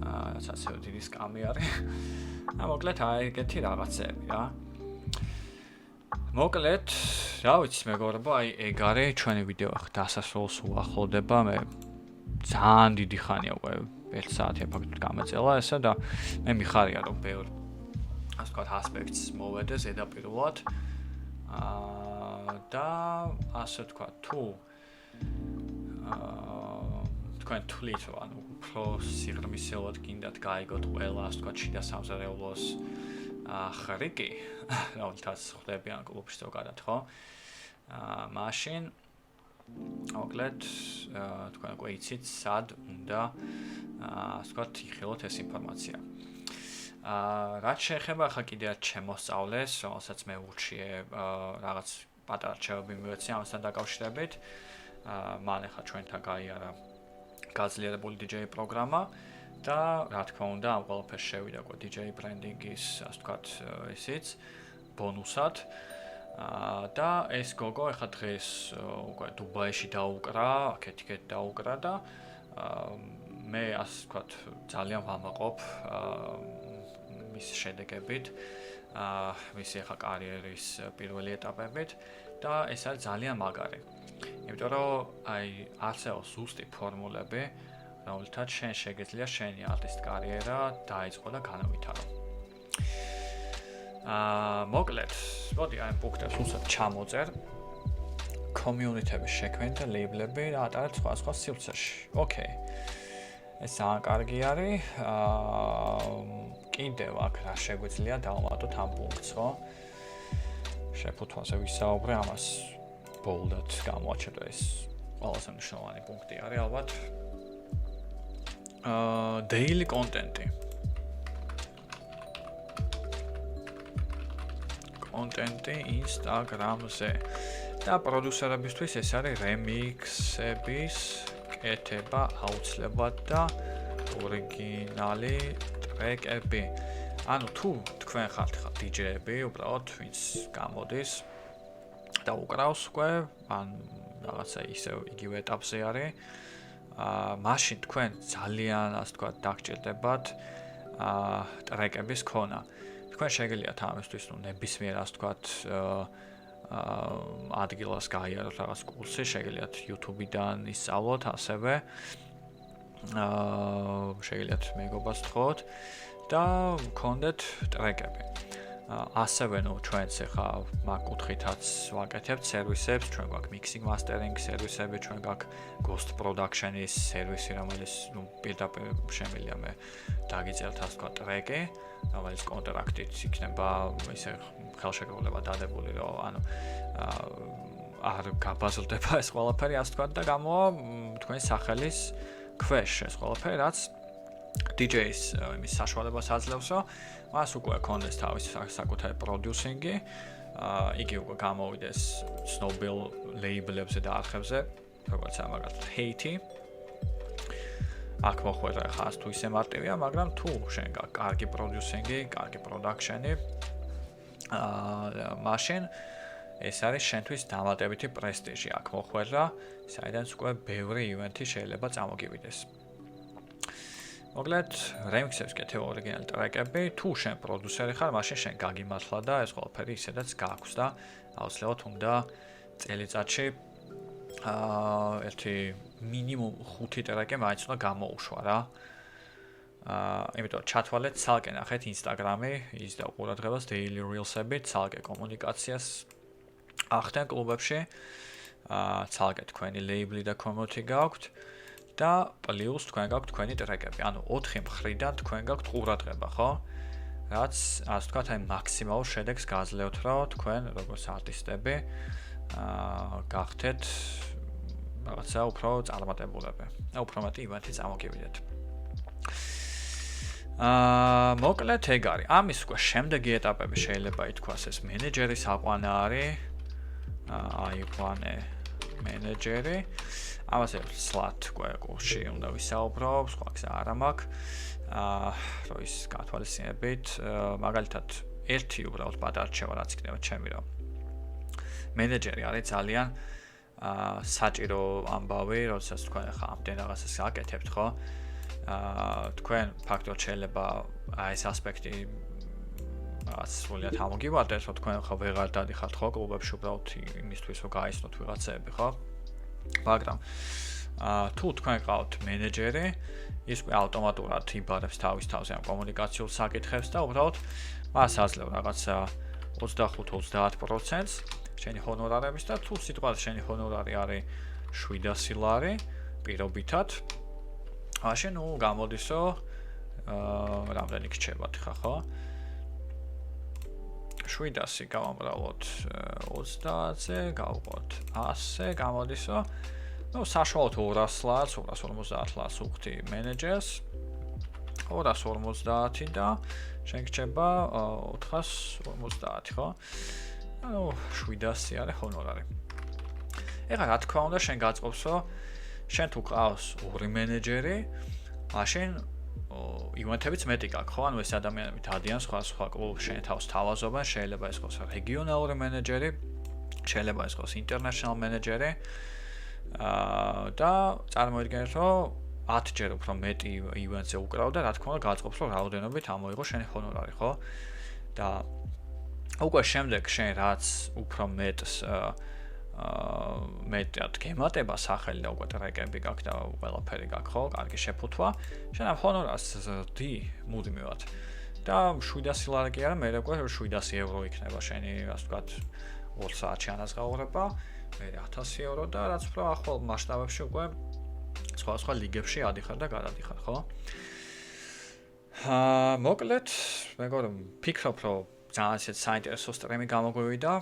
ასაცლევ დიდი სკამი არის. მოკლედ აი ეგეთი რაღაცები რა. მოკლედ, რა ვიცი მეგობრებო, აი ეგ არის ჩვენი ვიდეო ახლა დასასრულს უახლოვდება მე ძალიან დიდი ხანია უკვე 1 საათი ფაქტობრივად გამეწელა ესა და მე მიხარია რომ ბევრ ასე ვთქვათ ასპექტს მოვედე ზედაპირულად და ასე ვთქვათ თუ თქვენ თვლით რომ ანუ უფრო სიღრმისეულად გინდათ გაიგოთ ყველა ასე ვთქვათ შიდა სამზარეულოს ხრიკი რომელთაც ხდებიან კლუბში ზოგადად ხო მაშინ მოკლედ თქვენ უკვე იცით სად უნდა ასე ვთქვათ იხილოთ ეს ინფორმაცია. რაც შეეხება ახლა კიდე ჩემოსწავლეს, რომელსაც მე ურჩიე რაღაც პატარა რჩევები მივეცი ამასთან დაკავშირებით. მან ახლა ჩვენთან გაიარა გაძლიერებული DJ პროგრამა და რა თქმა უნდა ამ ყველაფერს შევიდა უკვე DJ ბრენდინგის ასე ვთქვათ ისიც ბონუსად. და ეს გოგო ახლა დღეს უკვე დუბაიში დაუკრა, აქეთ დაუკრა და მე ასე ვთქვათ ძალიან ვამაყობ მის შედეგებით, მისი ახლა კარიერის პირველი ეტაპებით და ეს არის ძალიან მაგარი. იმიტომ რომ აი არსებობს ზუსტი ფორმულები, რომელთაც შენ შეგეძლია შენი არტისტ კარიერა დაიწყო და განავითარო. მოკლედ, მოდი აი პუნქტებს უცებ ჩამოწერ. community-ების შექმნა და ლეიბლები და ატარებ სხვა სივრცეში. ოკეი. ეს ძალიან კარგი არის. კიდევ აქ რა შეგვიძლია დავუმატოთ ამ პუნქტს, ხო? შეფუთვაზე ვისაუბრე ამას ბოლდად გამოვაჩერე ეს ყველაზე მნიშვნელოვანი პუნქტი არის ალბათ. daily content-ი. კონტენტი Instagram-ზე და პროდიუსერებისთვის ეს არის remix-ების კეთება აუცილებლად და ორიგინალი ტრეკები. ანუ თუ თქვენ ხართ DJ-ები, უბრალოდ ვინც გამოდის და უკრავს უკვე, ან რაღაცა ისევ იგივე ეტაპზე არის, მაშინ თქვენ ძალიან ასე ვთქვათ დაგჭირდებათ ტრეკების ქონა. თქვენ შეგიძლიათ ამისთვის ნებისმიერ ასე ვთქვათ ადგილას გაიაროთ რაღაც კურსი, შეგიძლიათ YouTube-დან ისწავლოთ ასევე შეგიძლიათ მეგობას თხოვოთ და გქონდეთ ტრეკები. ასევე ჩვენც ახლა მაგ კუთხითაც ვაკეთებთ სერვისებს, ჩვენ გვაქვს mixing mastering სერვისები, ჩვენ გვაქვს ghost production-ის სერვისი, რომელიც პირდაპირ შემიძლია მე დაგიწერთ ასე ვთქვათ ტრეკი, რომელიც კონტრაქტით იქნება ისე ხელშეკრულება დადებული, რომ არ გაბაზრდება ეს ყველაფერი ასე ვთქვათ და გამოვა თქვენი სახელის ქვეშ ეს ყველაფერი, რაც DJ-ის იმის საშუალებას აძლევს, რომ მას უკვე ქონდეს თავის საკუთარი პროდიუსინგი, იგი უკვე გამოვიდეს ცნობილ ლეიბლებზე და არხებზე, როგორც მაგალითად Haiti. აქ მოხვედრა ხას თუ ისე მარტივია, მაგრამ თუ შენ გაქვს კარგი პროდიუსინგი, კარგი პროდაქშენი, მაშინ ეს არის შენთვის დამატებითი პრესტიჟი აქ მოხვედრა, საიდანაც უკვე ბევრი ივენთი შეიძლება წამოგივიდეს. მოკლედ, remix-ებს კეთე ორიგინალი ტრეკები, თუ შენ პროდიუსერი ხარ, მაშინ შენ გაგიმართლა და ეს ყველაფერი ისედაც გააქვს და აუცილებლად უნდა წელიწადში ერთი მინიმუმ 5 ტრეკი მაინც უნდა გამოუშვა რა. იმიტომ ჩათვალეთ ცალკე ნახეთ Instagram-ი, ის და ყურადღებას daily reels-ები, ცალკე კომუნიკაციას ახდენ კლუბებში, ცალკე თქვენი label-ი და community გაქვთ. და პლუს თქვენ გაქვთ თქვენი ტრეკები. ანუ 4 მხრიდან თქვენ გაქვთ ყურადღება, ხო? რაც ასე ვთქვათ, აი მაქსიმალურ შედეგს გაძლევთ, რომ თქვენ როგორც არტისტები გახდეთ რაღაცა უფრო წარმატებულები. და უფრო მეტი ივენთი წამოგივიდეთ. მოკლედ ეგ არის. ამის უკვე შემდეგი ეტაპები შეიძლება ითქვას ეს მენეჯერის აყვანა არის. აიყვანე მენეჯერი. ამაზე სლათ კურსში უნდა ვისაუბროთ, სხვა გზა არ მაქვს. რომ ის გათვალისწინებით, მაგალითად, ერთი უბრალოდ პატარჩევა რაც იქნება ჩემი რომ მენეჯერი არის ძალიან საჭირო ამბავი, როდესაც თქვენ ახლა ამდენ რაღაცას აკეთებთ, ხო? თქვენ ფაქტობრივად შეიძლება ეს ასპექტი რაღაც სრულიად ამოგივარდეთ, რომ თქვენ ახლა ვეღარ დადიხართ ხო კლუბებში უბრალოდ იმისთვის რომ გაიცნოთ ვიღაცები, ხო? მაგრამ თუ თქვენ ყავთ მენეჯერი, ის უკვე ავტომატურად იბარებს თავის თავზე ამ კომუნიკაციულ საკითხებს და უბრალოდ მას აძლევ რაღაცა 25-30% შენი ჰონორარების და თუ სიტყვაზე შენი ჰონორარი არის 700 ლარი პირობითად, მაშინ გამოდის რომ რამდენი გრჩებათ ხა, ხო? 700 გავამრავლოთ 30-ზე, გავყოთ 100-ზე, გამოდის რომ საშუალოდ 200 ლარს, 250 ლარს უხდი მენეჯერს, 250 და შენ გრჩება 450, ხო? ანუ 700 არის ჰონორარი. ეხლა რა თქმა უნდა შენ გაწყობს რომ შენ თუ ყავს 2 მენეჯერი, მაშინ ივენთებიც მეტი გაქვს, ხო? ანუ ეს ადამიანები დადიან სხვა კლუბებში შენ თავს თავაზობენ, შეიძლება ეს იყოს რეგიონალური მენეჯერი, შეიძლება ეს იყოს international მენეჯერი. და წარმოიდგინეთ, რომ 10-ჯერ უფრო მეტი ივენტზე უკრავ და რა თქმა უნდა გაწყობს, რომ რაოდენობით ამოიღო შენი ჰონორარი, ხო? და უკვე შემდეგ შენ რაც უფრო მეტს მეტად გემატება სახელი და უკვე ტრეკები გაქვს და ყველაფერი გაქვს, ხო? კარგი შეფუთვა. შენ ამ ჰონორარს ზრდი მუდმივად. და 700 ლარი კი არა, მე უკვე 700 ევრო იქნება შენი, ასე ვთქვათ, 2 საათში ანაზღაურება, მე 1000 ევრო და რაც უფრო ახალ მასშტაბებში უკვე სხვა ლიგებში ადიხარ და გადადიხარ, ხო? მოკლედ, მეგონა ფიქრობ, რომ ძალიან საინტერესო სტრიმი გამოგვივიდა.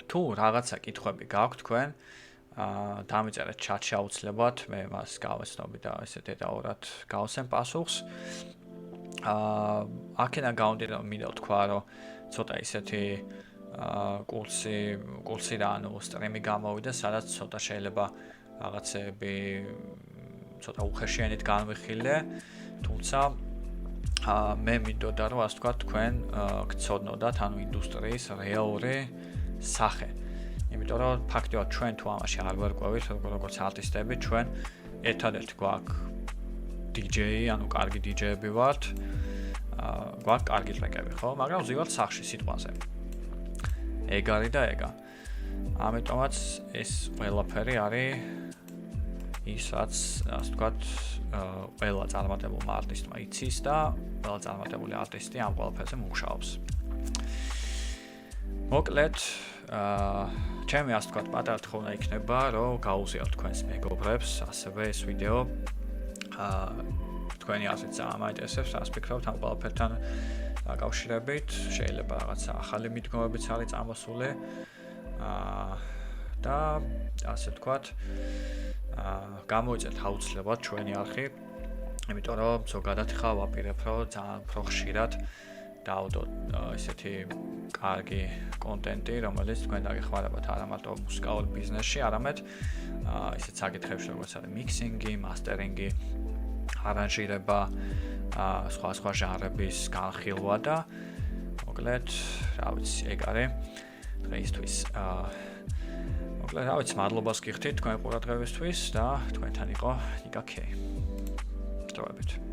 თუ რაღაცა კითხვები გაქვთ თქვენ, დამიწერეთ ჩატში აუცილებლად, მე მას გავეცნობი და ესე დეტალურად გავსեմ პასუხს. აქედან გამომდინარე რომ მინდა ვთქვა, რომ ცოტა ისეთი კურსი და ანუ სტრიმი გამოვიდა, სადაც ცოტა შეიძლება რაღაცები ცოტა უხეშიანით განვიხილე, თუმცა მე მინდოდა რომ ასე ვთქვათ თქვენ გცოდნოდათ ანუ ინდუსტრიის რეალური სახე. იმიტომ რომ ფაქტობრივად ჩვენ თუ ამაში არ ვერკვევით, როგორც არტისტები, ჩვენ ერთადერთი გვაქვს DJ, ანუ კარგი DJ-ები ვართ. გვაქვს კარგი ტრეკები, ხო? მაგრამ ვზივართ სახში სიტყვაზე. ეგ არის და ეგა. ამიტომაც ეს ყველაფერი არის ისაც, ასე ვთქვათ, ყველა წარმატებულმა არტისტმა იცის და ყველა წარმატებული არტისტი ამ ყველაფერზე მუშაობს. მოკლედ, ჩემი ასე ვთქვათ, პატარა თხოვნა იქნება, რომ გაუზიაროთ თქვენს მეგობრებს, ასევე ეს ვიდეო თქვენი აზრით ამაინტერესებს, რას ფიქრობთ ამ ყველაფერთან დაკავშირებით, შეიძლება რაღაცა ახალი მიდგომებიც არის წამოსული. და ასე ვთქვათ, გამოიწეთ აუცილებლად ჩვენი არხი, იმიტომ რომ ზოგადად ხა ვაპირებ, რომ ძალიან უფრო ხშირად დავდოთ ესეთი კარგი კონტენტი, რომელიც თქვენ დაგეხმარებათ არა მარტო მუსიკალურ ბიზნესში, არამედ ისეთ საკითხებში, როგორც არის მიქსინგი, მასტერინგი, არანჟირება, სხვა ჟანრების განხილვა და მოკლედ, რა ვიცი, ეგ არის დღეისთვის. მოკლედ, რა ვიცი, მადლობას გიხდით თქვენ ყურადღებისთვის და თქვენთან იყო ნიკა ქეი. დროებით.